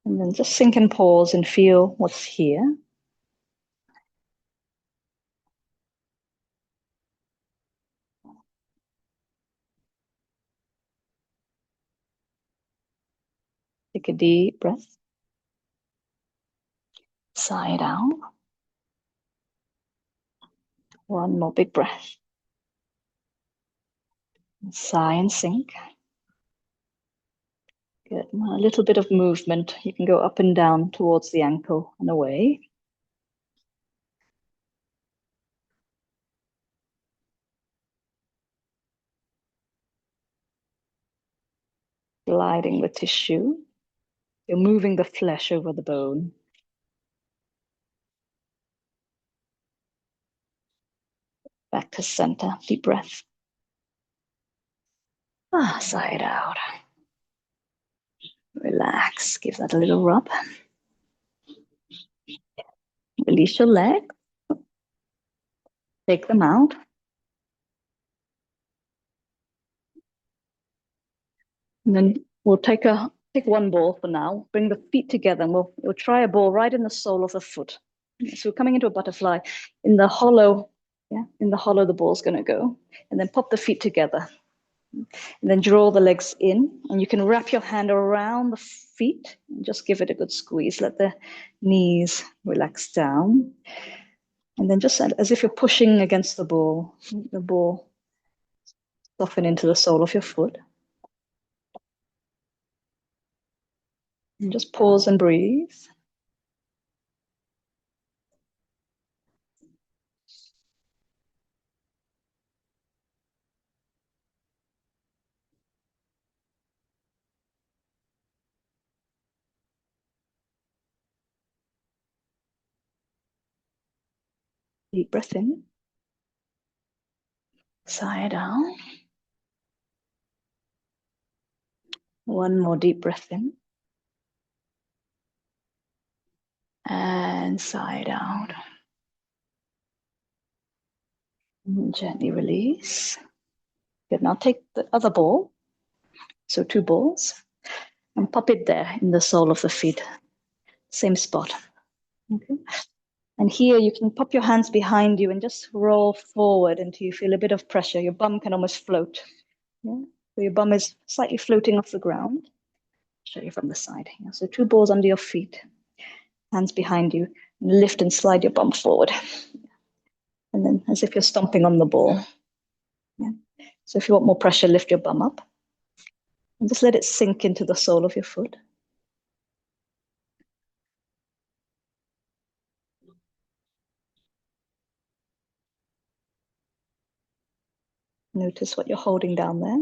And then just sink and pause and feel what's here. Take a deep breath. Sigh it out. One more big breath. Sigh and sink. Good. A little bit of movement. You can go up and down towards the ankle and away. Gliding the tissue. You're moving the flesh over the bone. Back to center. Deep breath. Sigh it out. Relax. Give that a little rub. Release your leg. Take them out. And then we'll take one ball for now. Bring the feet together, and we'll try a ball right in the sole of the foot. So we're coming into a butterfly. In the hollow, the ball's going to go. And then pop the feet together. And then draw the legs in. And you can wrap your hand around the feet and just give it a good squeeze. Let the knees relax down. And then just as if you're pushing against the ball soften into the sole of your foot. And just pause and breathe. Deep breath in. Sigh down. One more deep breath in. And sigh out. And gently release. Good. Now take the other ball. So 2 balls. And pop it there in the sole of the feet. Same spot. Okay. And here you can pop your hands behind you and just roll forward until you feel a bit of pressure. Your bum can almost float. Yeah? So your bum is slightly floating off the ground. Show you from the side here. So 2 balls under your feet. Hands behind you. And lift and slide your bum forward. And then as if you're stomping on the ball. Yeah. So if you want more pressure, lift your bum up. And just let it sink into the sole of your foot. Notice what you're holding down there.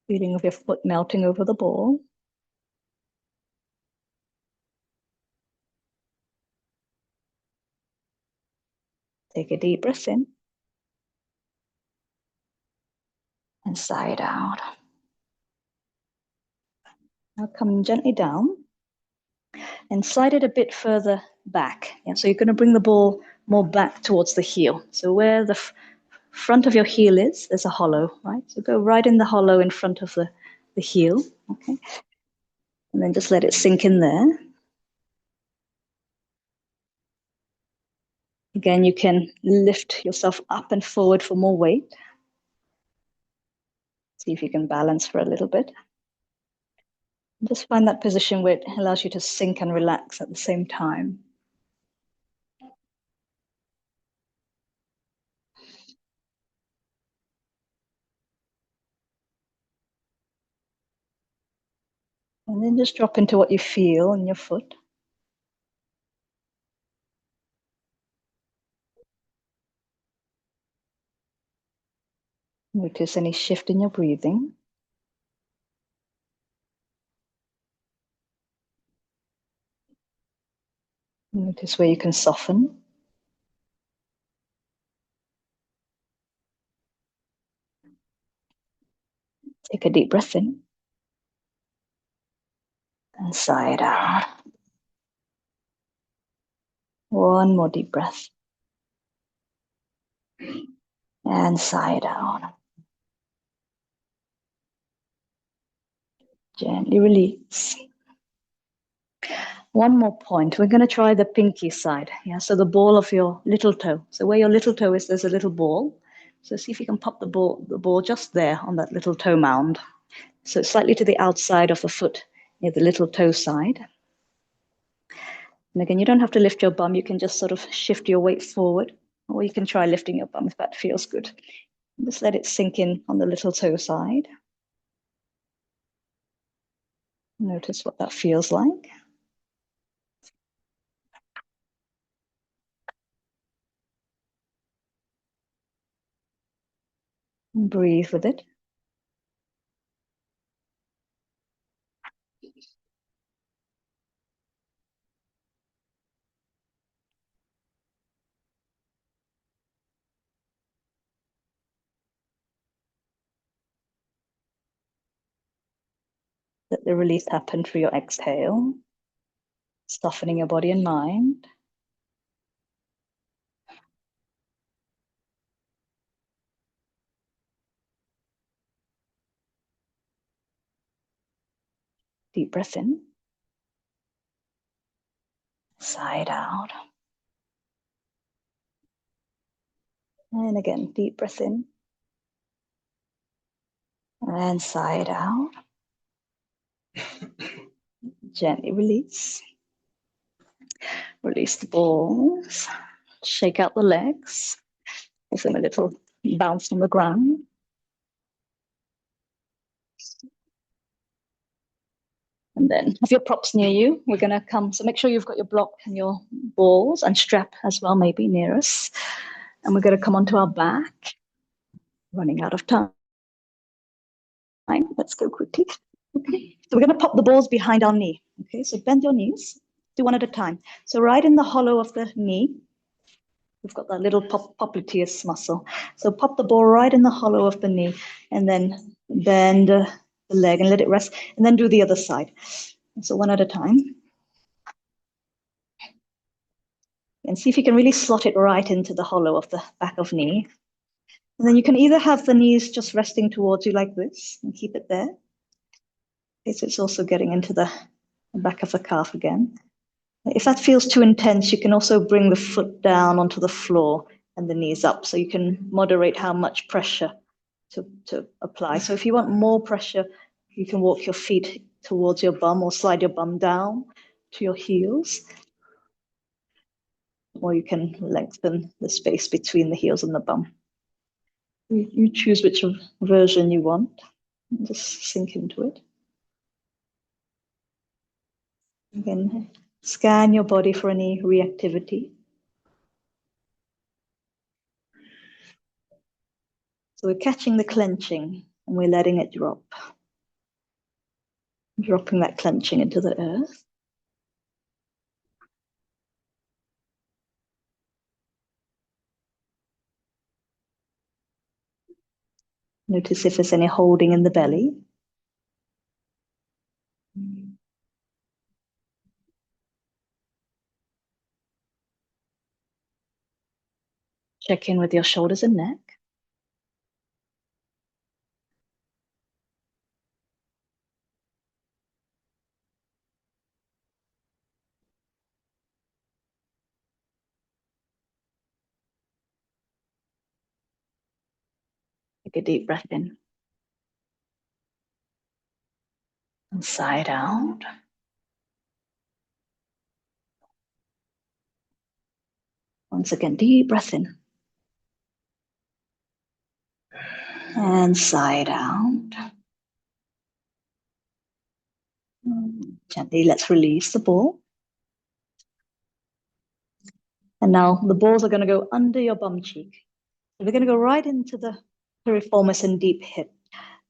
Feeling of your foot melting over the ball. Take a deep breath in. And sigh it out. Now come gently down. And slide it a bit further back. Yeah, so you're going to bring the ball more back towards the heel. So where the front of your heel is, there's a hollow, right? So go right in the hollow in front of the heel. Okay. And then just let it sink in there. Again, you can lift yourself up and forward for more weight. See if you can balance for a little bit. Just find that position where it allows you to sink and relax at the same time. And then just drop into what you feel in your foot. Notice any shift in your breathing. Notice where you can soften. Take a deep breath in. And sigh it out. One more deep breath. And sigh it out. Gently release. One more point. We're going to try the pinky side. Yeah, so the ball of your little toe. So where your little toe is, there's a little ball. So see if you can pop the ball just there on that little toe mound. So slightly to the outside of the foot, near the little toe side. And again, you don't have to lift your bum. You can just sort of shift your weight forward, or you can try lifting your bum if that feels good. Just let it sink in on the little toe side. Notice what that feels like. And breathe with it. Let the release happen through your exhale, softening your body and mind. Deep breath in. Sigh it out. And again, deep breath in. And sigh it out. Gently release. Release the balls. Shake out the legs. Give them a little bounce on the ground. And then have your props near you. We're going to come. So make sure you've got your block and your balls and strap as well, maybe near us. And we're going to come onto our back. Running out of time. Let's go quickly. Okay. So we're going to pop the balls behind our knee. Okay. So bend your knees. Do one at a time. So right in the hollow of the knee, we've got that little popliteus muscle. So pop the ball right in the hollow of the knee and then bend the leg and let it rest. And then do the other side. So one at a time. And see if you can really slot it right into the hollow of the back of knee. And then you can either have the knees just resting towards you like this and keep it there. Okay, so it's also getting into the back of the calf again. If that feels too intense, you can also bring the foot down onto the floor and the knees up, so you can moderate how much pressure to apply. So if you want more pressure, you can walk your feet towards your bum or slide your bum down to your heels. Or you can lengthen the space between the heels and the bum. You choose which version you want. Just sink into it. Again, scan your body for any reactivity. So we're catching the clenching and we're letting it drop. Dropping that clenching into the earth. Notice if there's any holding in the belly. Check in with your shoulders and neck. Take a deep breath in. And Side out. Once again, deep breath in. And side out. Gently, let's release the ball. And now the balls are going to go under your bum cheek. We're going to go right into the piriformis and deep hip.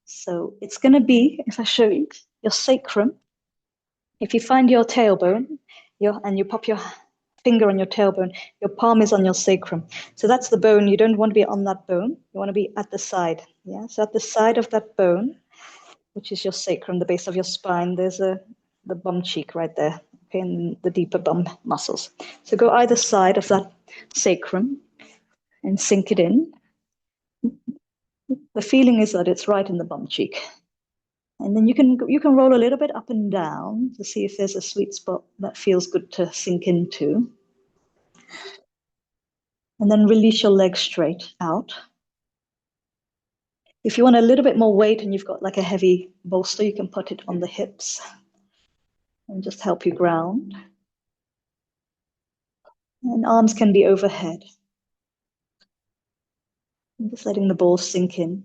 So it's going to be, if I show you, your sacrum. If you find your tailbone, and you pop your finger on your tailbone, your palm is on your sacrum. So that's the bone. You don't want to be on that bone. You want to be at the side. Yeah. So at the side of that bone, which is your sacrum, the base of your spine, there's the bum cheek right there, okay, and the deeper bum muscles. So go either side of that sacrum and sink it in. The feeling is that it's right in the bum cheek. And then you can roll a little bit up and down to see if there's a sweet spot that feels good to sink into. And then release your legs straight out. If you want a little bit more weight and you've got like a heavy bolster, you can put it on the hips and just help you ground. And arms can be overhead. And just letting the ball sink in.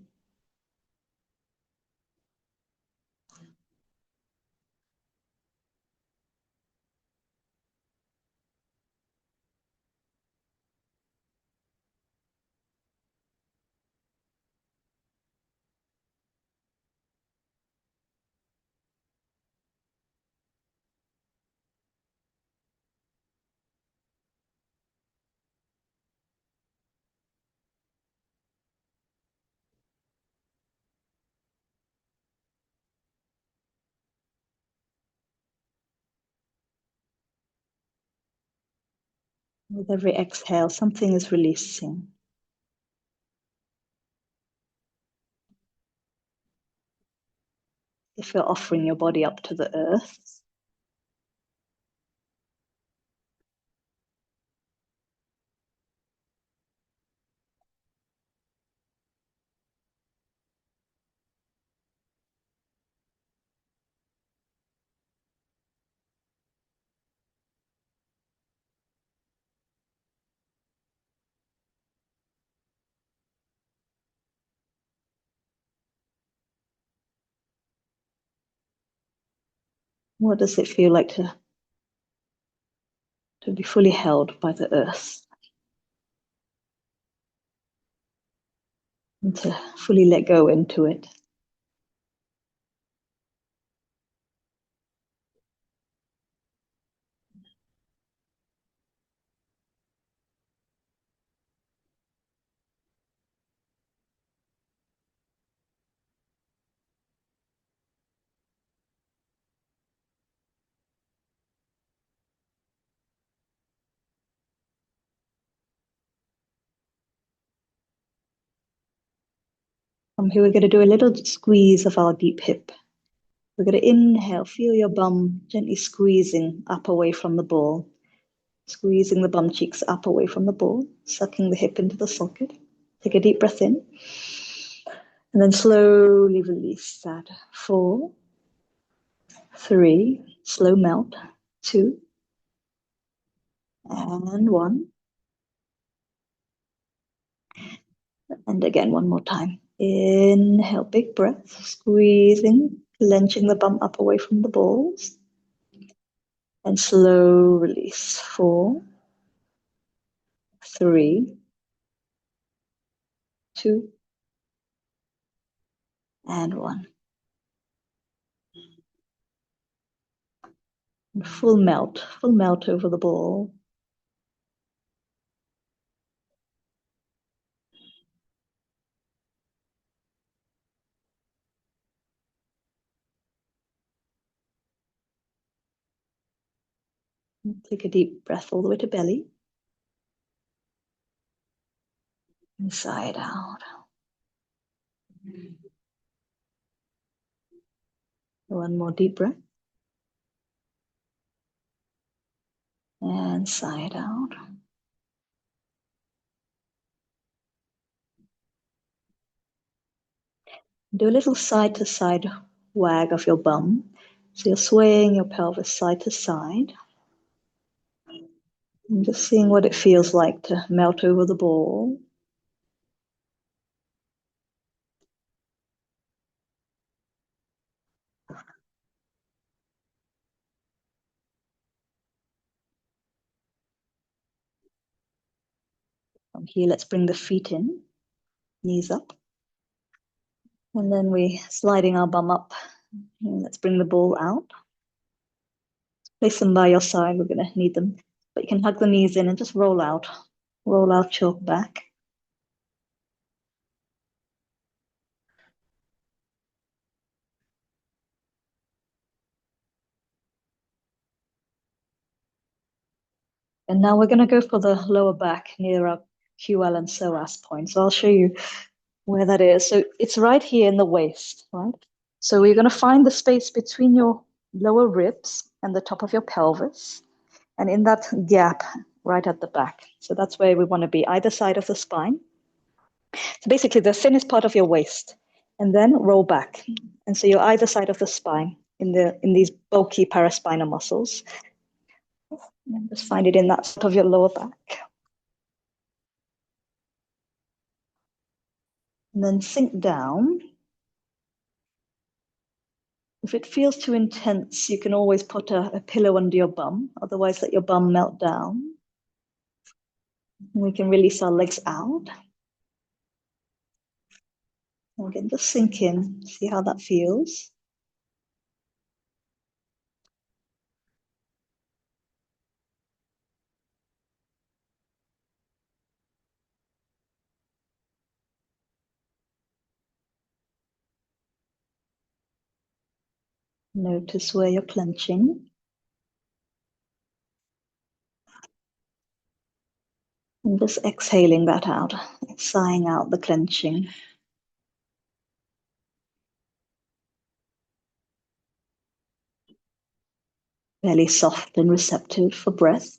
With every exhale, something is releasing. If you're offering your body up to the earth, what does it feel like to be fully held by the earth? And to fully let go into it. From here, we're going to do a little squeeze of our deep hip. We're going to inhale, feel your bum gently squeezing up away from the ball. Squeezing the bum cheeks up away from the ball, sucking the hip into the socket. Take a deep breath in. And then slowly release that. 4, 3, slow melt. 2, and 1. And again, one more time. Inhale, big breath, squeezing, clenching the bum up away from the balls. And slow release. 4, 3, 2, and 1. And full melt over the ball. Take a deep breath all the way to belly. Inside out. One more deep breath. And side out. Do a little side to side wag of your bum. So you're swaying your pelvis side to side and just seeing what it feels like to melt over the ball. From here, let's bring the feet in, knees up. And then we're sliding our bum up. And let's bring the ball out. Place them by your side. We're going to need them. But you can hug the knees in and just roll out. Roll out, chalk back. And now we're going to go for the lower back near our QL and psoas point. So I'll show you where that is. So it's right here in the waist, right? So we're going to find the space between your lower ribs and the top of your pelvis, and in that gap right at the back. So that's where we want to be, either side of the spine. So basically the thinnest part of your waist, and then roll back. And so you're either side of the spine in these bulky paraspinal muscles. And just find it in that part of your lower back. And then sink down. If it feels too intense, you can always put a pillow under your bum. Otherwise, let your bum melt down. And we can release our legs out. And again, just sink in, see how that feels. Notice where you're clenching. And just exhaling that out, sighing out the clenching. Belly soft and receptive for breath.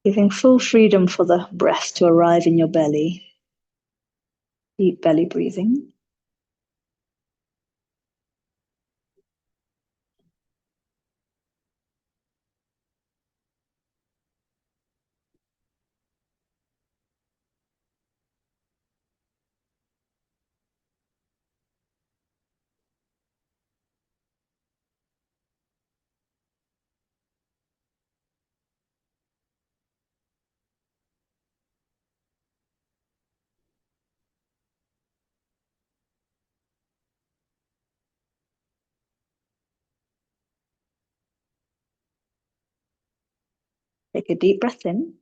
Giving full freedom for the breath to arrive in your belly. Deep belly breathing. Take a deep breath in.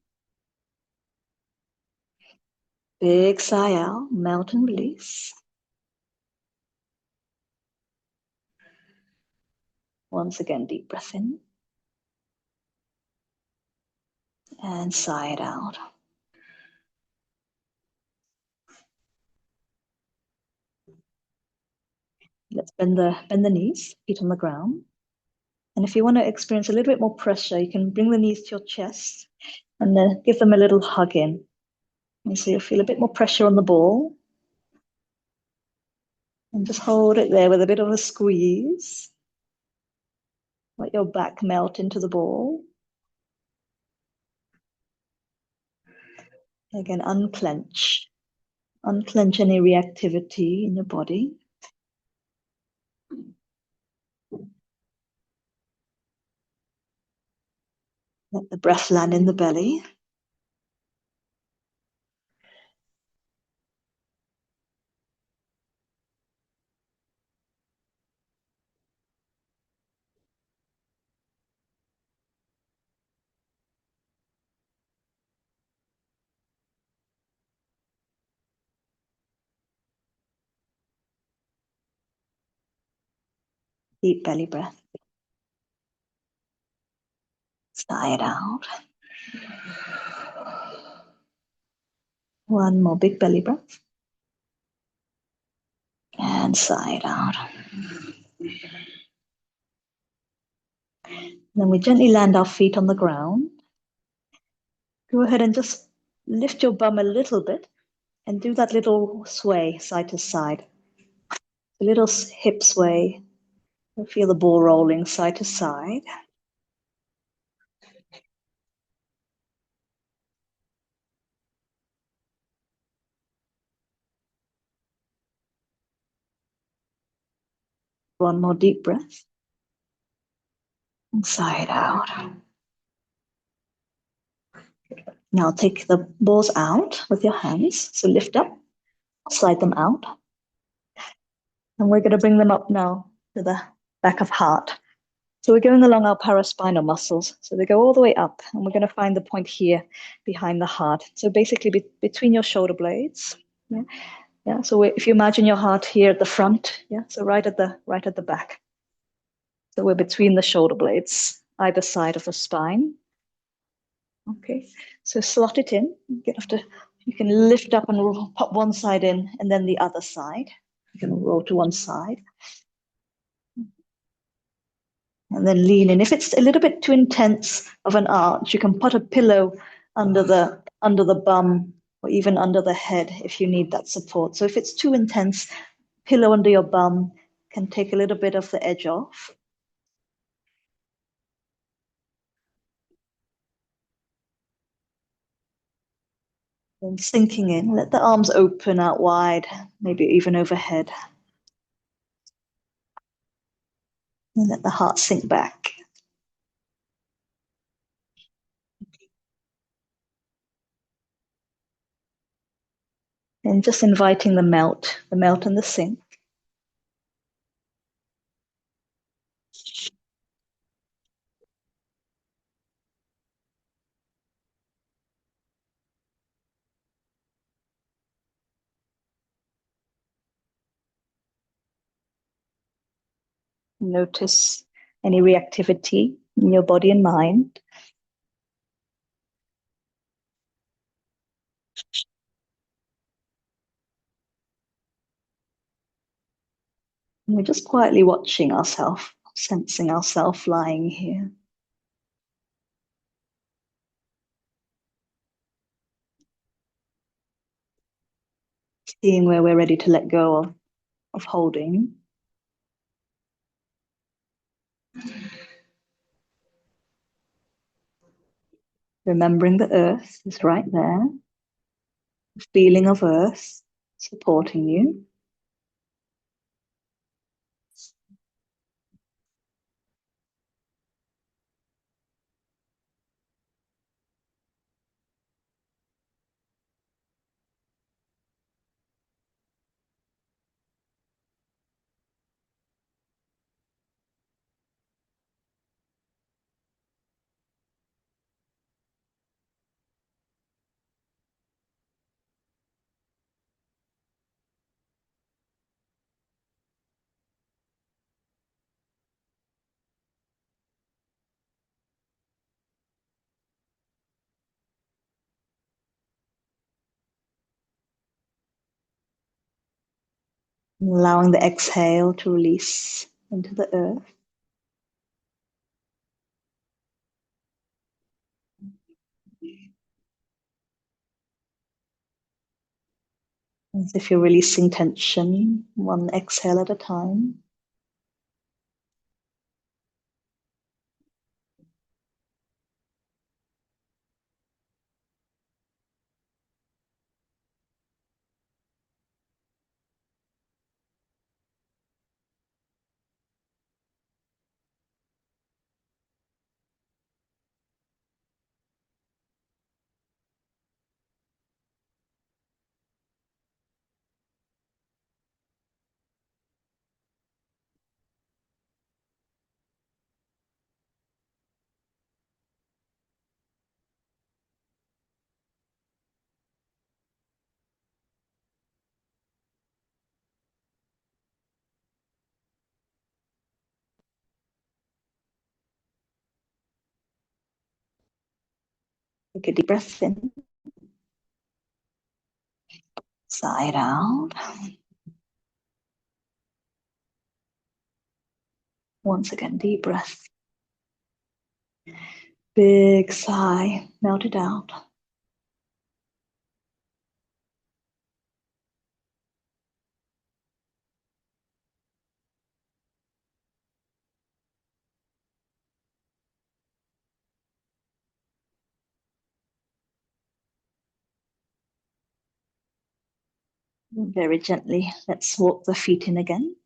Big sigh out, melt and release. Once again, deep breath in. And sigh it out. Let's bend the knees, feet on the ground. And if you want to experience a little bit more pressure, you can bring the knees to your chest and then give them a little hug in. And so you'll feel a bit more pressure on the ball. And just hold it there with a bit of a squeeze. Let your back melt into the ball. Again, unclench. Unclench any reactivity in your body. Let the breath land in the belly. Deep belly breath. Sigh it out. One more big belly breath. and side out. Then we gently land our feet on the ground. Go ahead and just lift your bum a little bit and do that little sway side to side. A little hip sway. You'll feel the ball rolling side to side. One more deep breath. And side out. Now take the balls out with your hands. So lift up, slide them out. And we're going to bring them up now to the back of heart. So we're going along our paraspinal muscles. So they go all the way up, and we're going to find the point here behind the heart. So basically between your shoulder blades. Yeah. Yeah. So if you imagine your heart here at the front, yeah. So right at the back. So we're between the shoulder blades, either side of the spine. Okay. So slot it in. You can lift up and roll, pop one side in, and then the other side. You can roll to one side. And then lean in. If it's a little bit too intense of an arch, you can put a pillow under the bum or even under the head if you need that support. So if it's too intense, pillow under your bum can take a little bit of the edge off. Then sinking in, let the arms open out wide, maybe even overhead. And let the heart sink back. And just inviting the melt and the sink. Notice any reactivity in your body and mind. And we're just quietly watching ourselves, sensing ourselves lying here. Seeing where we're ready to let go of holding. Remembering the earth is right there. The feeling of earth supporting you. Allowing the exhale to release into the earth. As if you're releasing tension, one exhale at a time. Take a deep breath in. Side out. Once again, deep breath. Big sigh, melt it out. Very gently, let's walk the feet in again.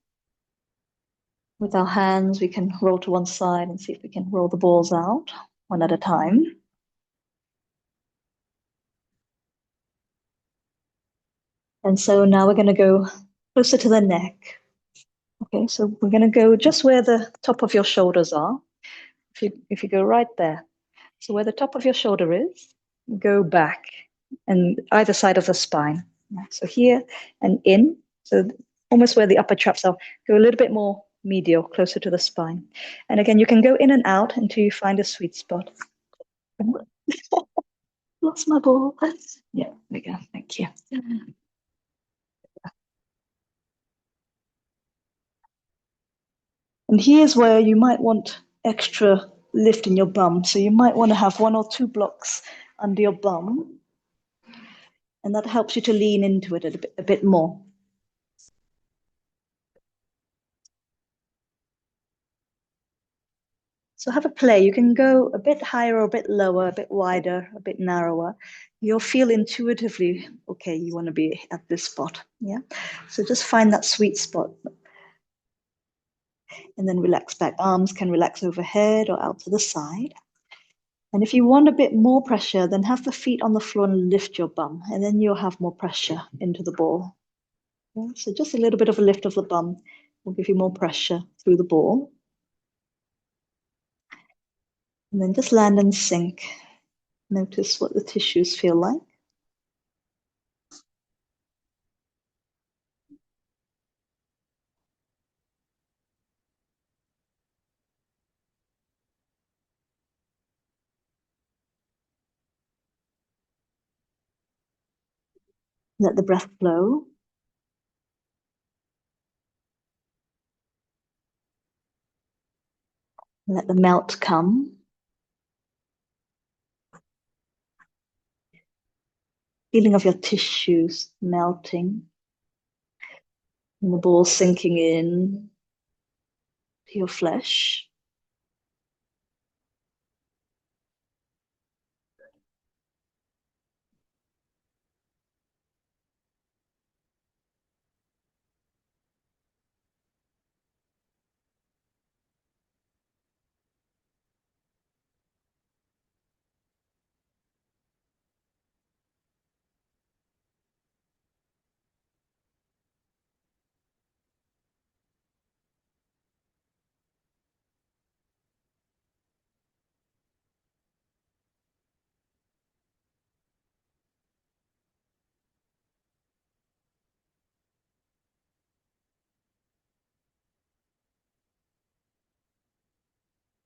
With our hands, we can roll to one side and see if we can roll the balls out one at a time. And so now we're going to go closer to the neck. Okay, so we're going to go just where the top of your shoulders are. If you go right there, so where the top of your shoulder is, go back and either side of the spine. So here and in, so almost where the upper traps are, go a little bit more medial, closer to the spine. And again, you can go in and out until you find a sweet spot. Lost my ball. Yeah, there we go. Thank you. And here's where you might want extra lift in your bum. So you might want to have 1 or 2 blocks under your bum. And that helps you to lean into it a bit more. So have a play. You can go a bit higher or a bit lower, a bit wider, a bit narrower. You'll feel intuitively, okay, you want to be at this spot. Yeah. So just find that sweet spot. And then relax back. Arms can relax overhead or out to the side. And if you want a bit more pressure, then have the feet on the floor and lift your bum. And then you'll have more pressure into the ball. Yeah? So just a little bit of a lift of the bum will give you more pressure through the ball. And then just land and sink. Notice what the tissues feel like. Let the breath flow. Let the melt come. Feeling of your tissues melting. And the ball sinking in to your flesh.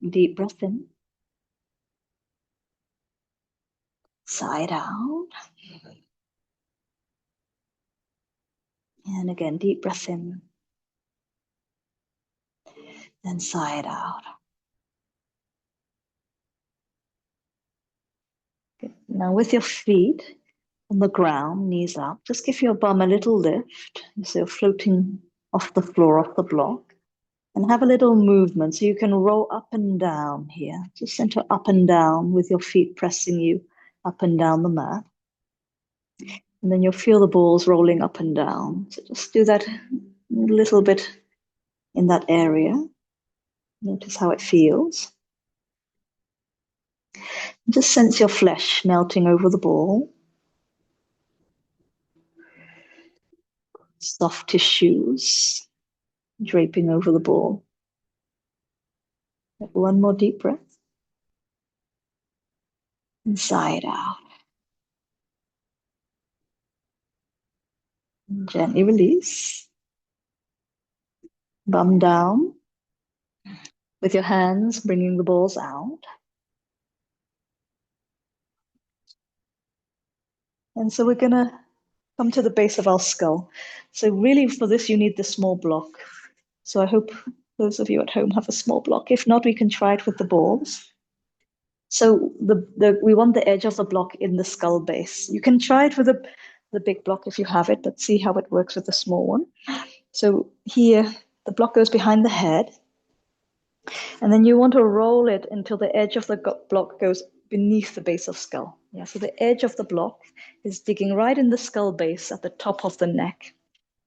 Deep breath in. Side out. And again, deep breath in. Then side out. Good. Now with your feet on the ground, knees up, just give your bum a little lift. So you're floating off the floor, off the block. And have a little movement. So you can roll up and down here. Just center up and down with your feet pressing you up and down the mat. And then you'll feel the balls rolling up and down. So just do that a little bit in that area. Notice how it feels. Just sense your flesh melting over the ball. Soft tissues draping over the ball. One more deep breath. Inside out. And gently release. Bum down. With your hands, bringing the balls out. And so we're going to come to the base of our skull. So really for this, you need the small block. So I hope those of you at home have a small block. If not, we can try it with the balls. So we want the edge of the block in the skull base. You can try it with the big block if you have it, but see how it works with the small one. So here, the block goes behind the head. And then you want to roll it until the edge of the block goes beneath the base of skull. Yeah, so the edge of the block is digging right in the skull base at the top of the neck.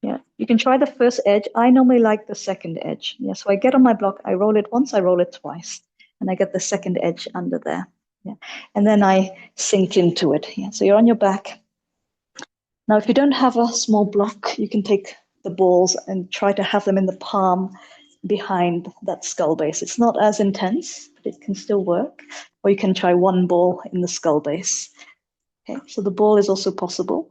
Yeah, you can try the first edge. I normally like the second edge. Yeah, so I get on my block, I roll it once, I roll it twice, and I get the second edge under there. Yeah, and then I sink into it. Yeah, so you're on your back. Now, if you don't have a small block, you can take the balls and try to have them in the palm behind that skull base. It's not as intense, but it can still work. Or you can try one ball in the skull base. Okay, so the ball is also possible.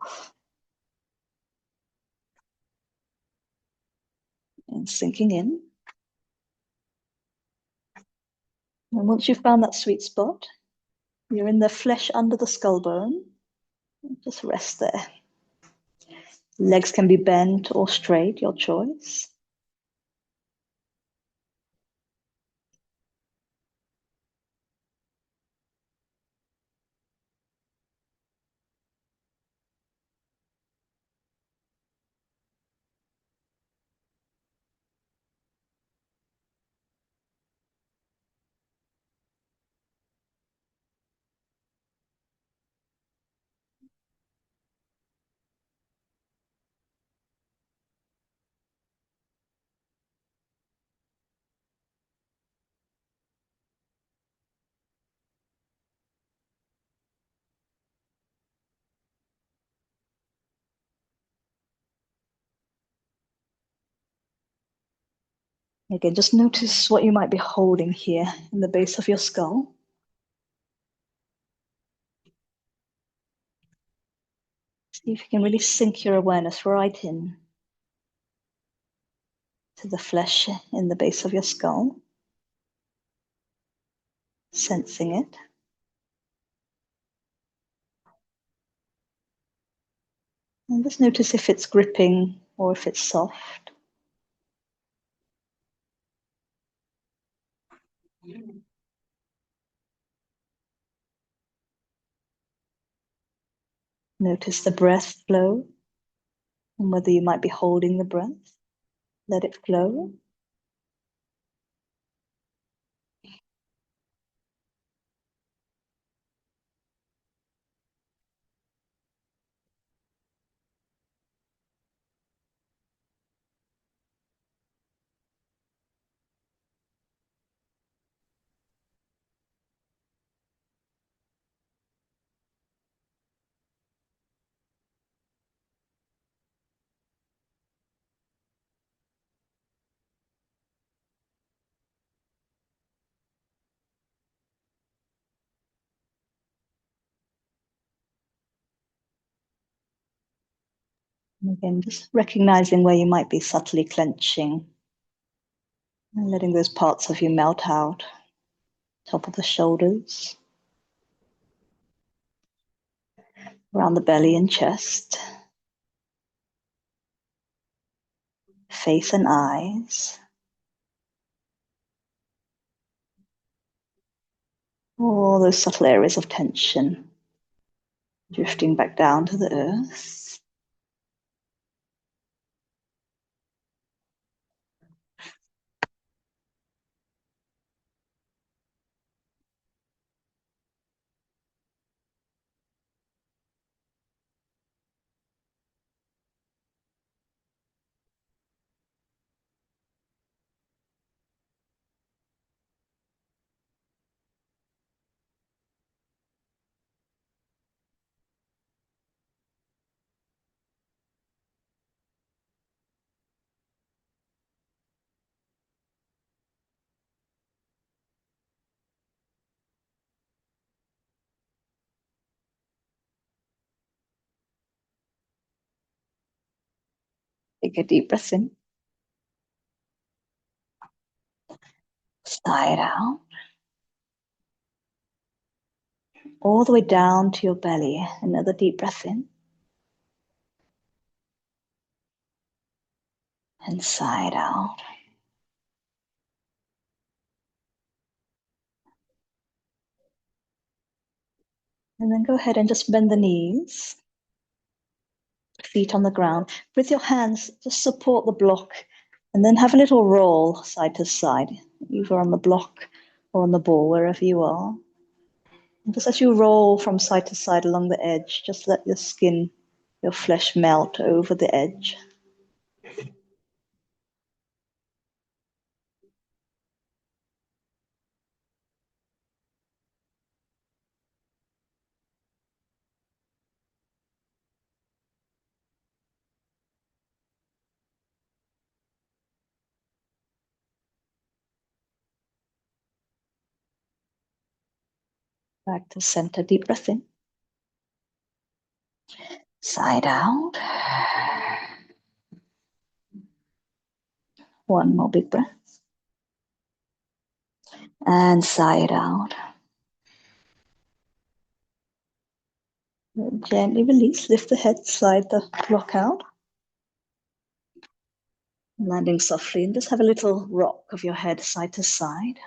And sinking in. And once you've found that sweet spot, you're in the flesh under the skull bone. Just rest there. Legs can be bent or straight, your choice. Again, just notice what you might be holding here in the base of your skull. See if you can really sink your awareness right in to the flesh in the base of your skull. Sensing it. And just notice if it's gripping or if it's soft. Notice the breath flow and whether you might be holding the breath. Let it flow. And again, just recognizing where you might be subtly clenching and letting those parts of you melt out. Top of the shoulders, around the belly and chest, face and eyes. All those subtle areas of tension drifting back down to the earth. Take a deep breath in. Sigh it out. All the way down to your belly. Another deep breath in. And sigh it out. And then go ahead and just bend the knees, feet on the ground. With your hands, just support the block and then have a little roll side to side, either on the block or on the ball, wherever you are. And just as you roll from side to side along the edge, just let your skin, your flesh melt over the edge. Back to center, deep breath in. Side out. One more big breath. And side out. Gently release, lift the head, slide the block out. Landing softly and just have a little rock of your head side to side.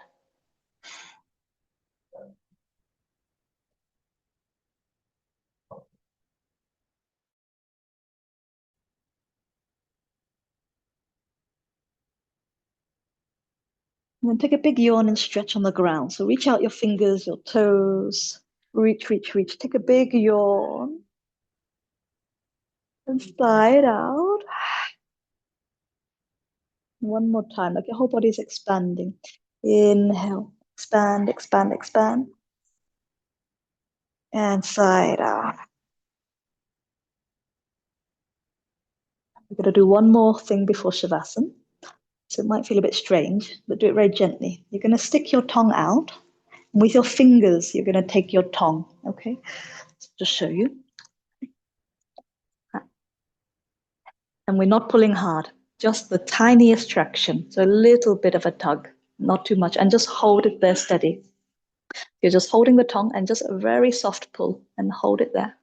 And then take a big yawn and stretch on the ground. So reach out your fingers, your toes. Reach, reach, reach. Take a big yawn. And side out. One more time, like your whole body is expanding. Inhale, expand, expand, expand. And side out. We're going to do one more thing before Shavasana. So it might feel a bit strange, but do it very gently. You're going to stick your tongue out. And with your fingers, you're going to take your tongue, okay? Just show you. And we're not pulling hard, just the tiniest traction. So a little bit of a tug, not too much. And just hold it there steady. You're just holding the tongue and just a very soft pull and hold it there.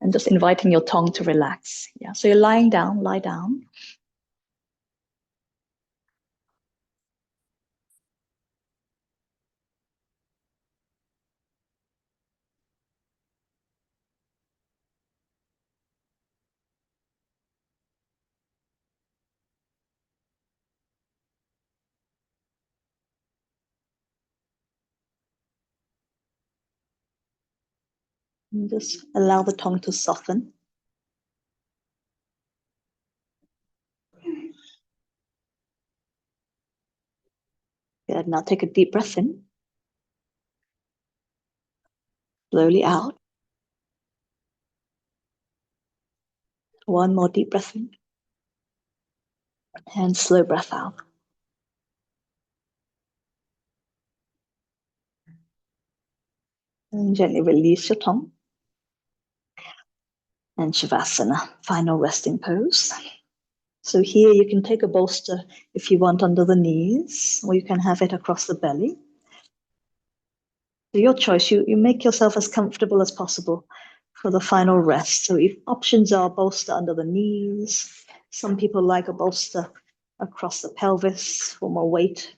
And just inviting your tongue to relax. Yeah. So you're lying down, lie down. And just allow the tongue to soften. Good. Now take a deep breath in. Slowly out. One more deep breath in. And slow breath out. And gently release your tongue. And Shavasana, final resting pose. So here you can take a bolster if you want under the knees, or you can have it across the belly. So your choice, you make yourself as comfortable as possible for the final rest. So if options are bolster under the knees, some people like a bolster across the pelvis for more weight,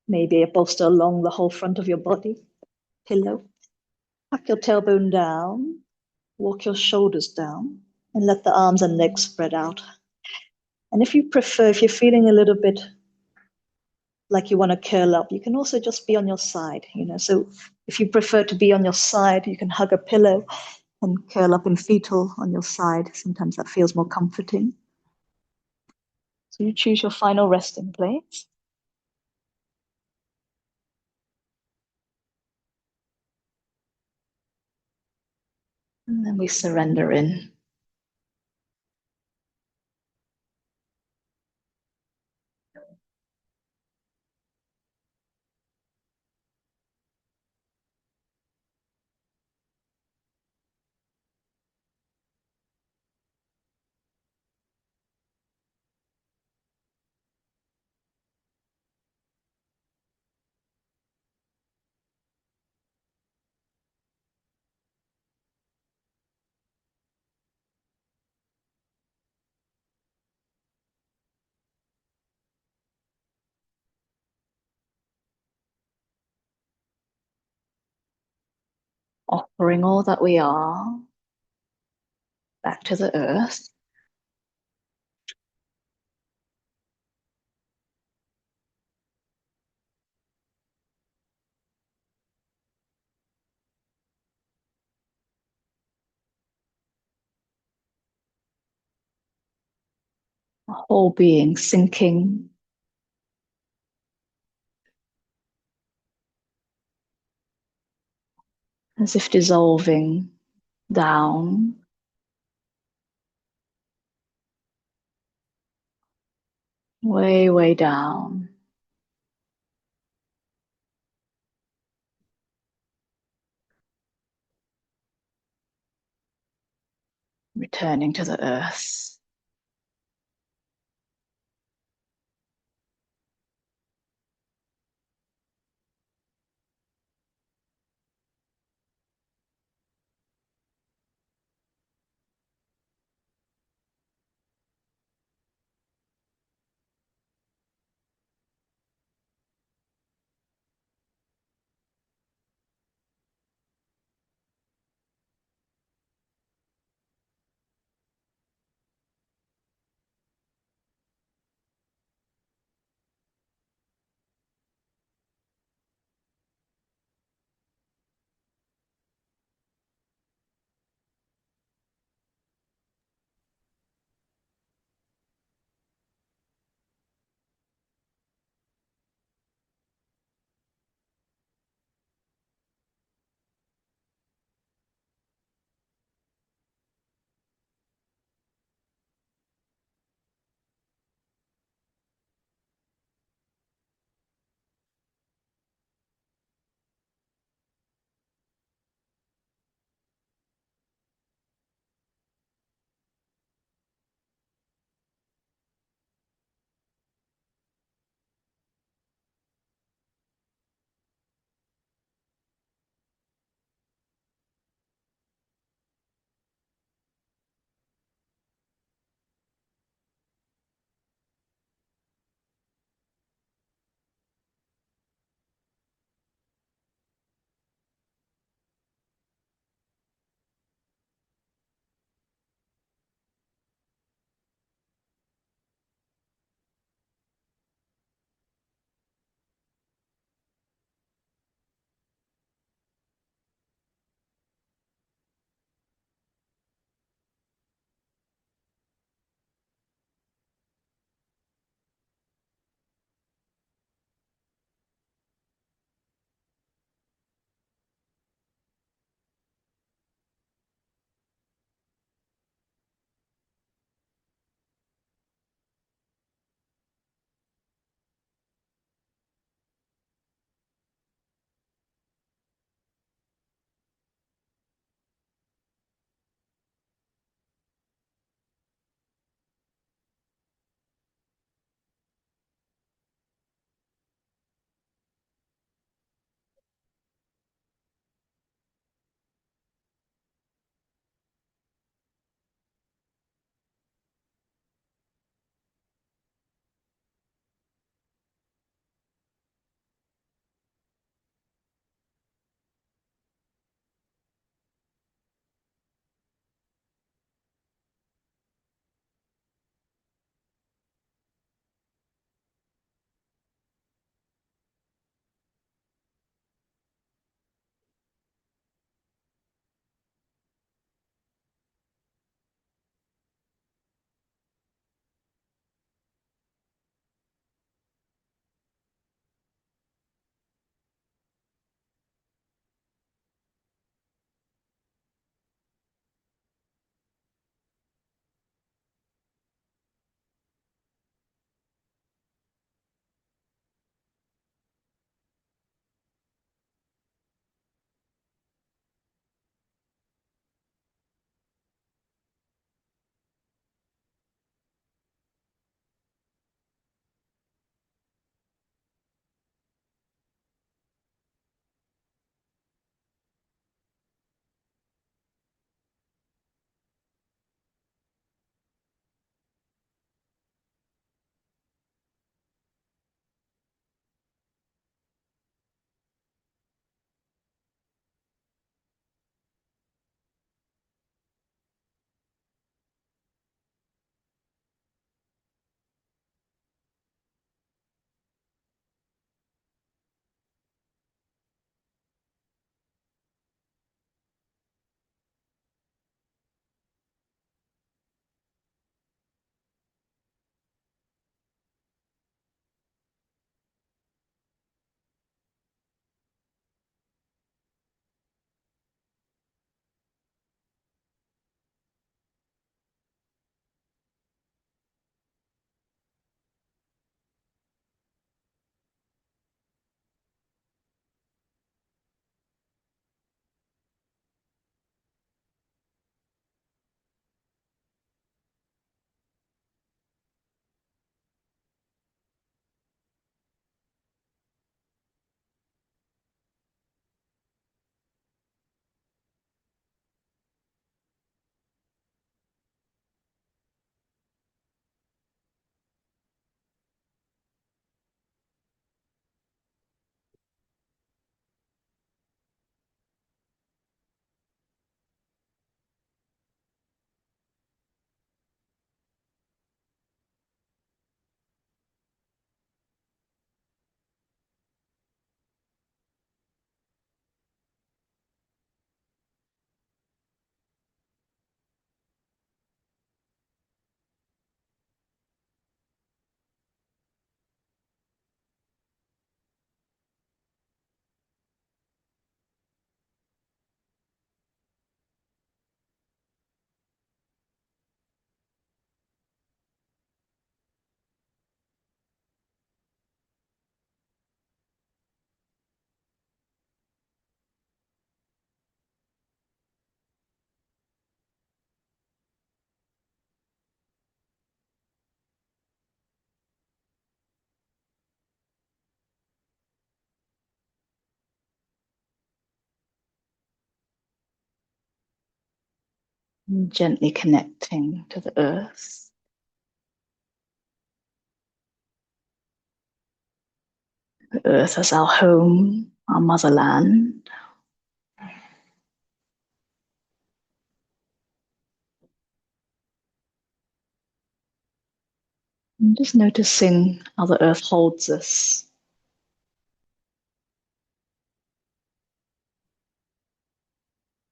maybe a bolster along the whole front of your body, pillow. Tuck your tailbone down, walk your shoulders down, and let the arms and legs spread out. And if you prefer, if you're feeling a little bit like you want to curl up, you can also just be on your side, So if you prefer to be on your side, you can hug a pillow and curl up in fetal on your side. Sometimes that feels more comforting. So you choose your final resting place. And then we surrender in. offering all that we are back to the earth. Our whole being sinking, as if dissolving down, way, way down. Returning to the earth. And gently connecting to the earth. The earth as our home, our motherland. And just noticing how the earth holds us.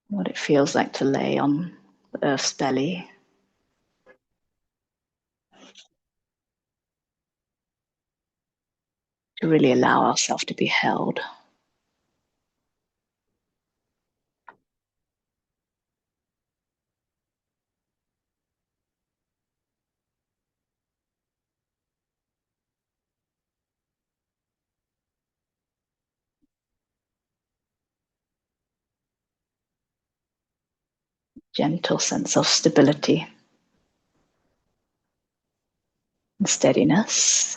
What it feels like to lay on the earth's belly. To really allow ourselves to be held. Gentle sense of stability and steadiness.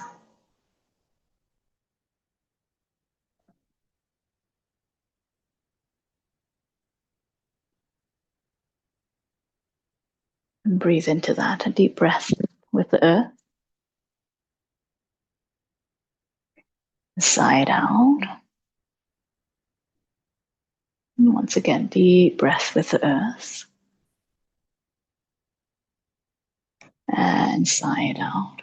And breathe into that, a deep breath with the earth. Sigh it out. And once again, deep breath with the earth. And sigh it out.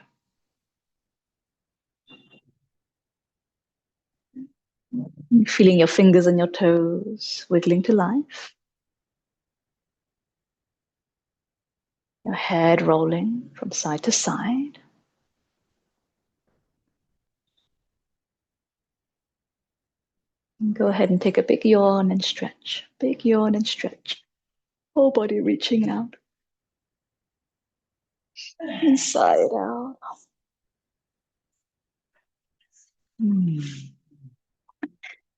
Feeling your fingers and your toes wiggling to life. Your head rolling from side to side. And go ahead and take a big yawn and stretch. Big yawn and stretch. Whole body reaching out. And sigh it out. And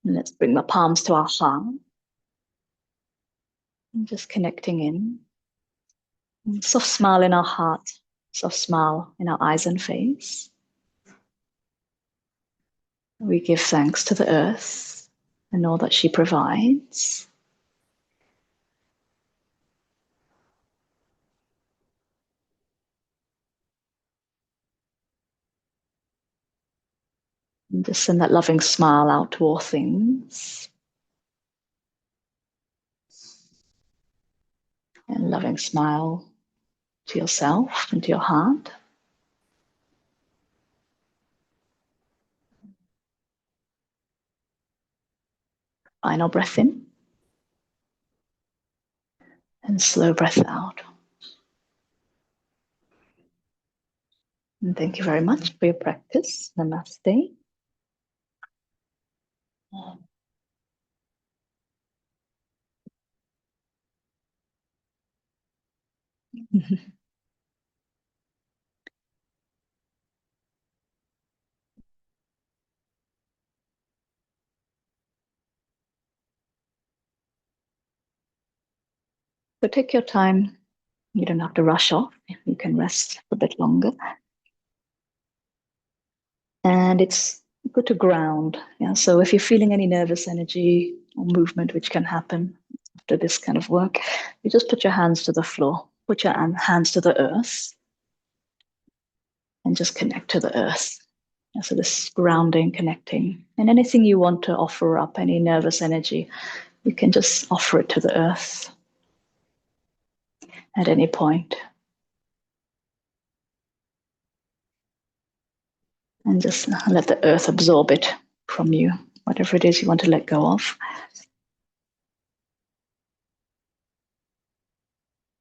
let's bring the palms to our heart. And just connecting in. And soft smile in our heart. Soft smile in our eyes and face. We give thanks to the earth and all that she provides. And just send that loving smile out to all things. And loving smile to yourself and to your heart. Final breath in. And slow breath out. And thank you very much for your practice. Namaste. So take your time. You don't have to rush off. You can rest a bit longer. And it's good to ground. Yeah. So if you're feeling any nervous energy or movement, which can happen after this kind of work, you just put your hands to the floor, put your hands to the earth, and just connect to the earth. Yeah, so this grounding, connecting, and anything you want to offer up, any nervous energy, you can just offer it to the earth at any point. And just let the earth absorb it from you, whatever it is you want to let go of.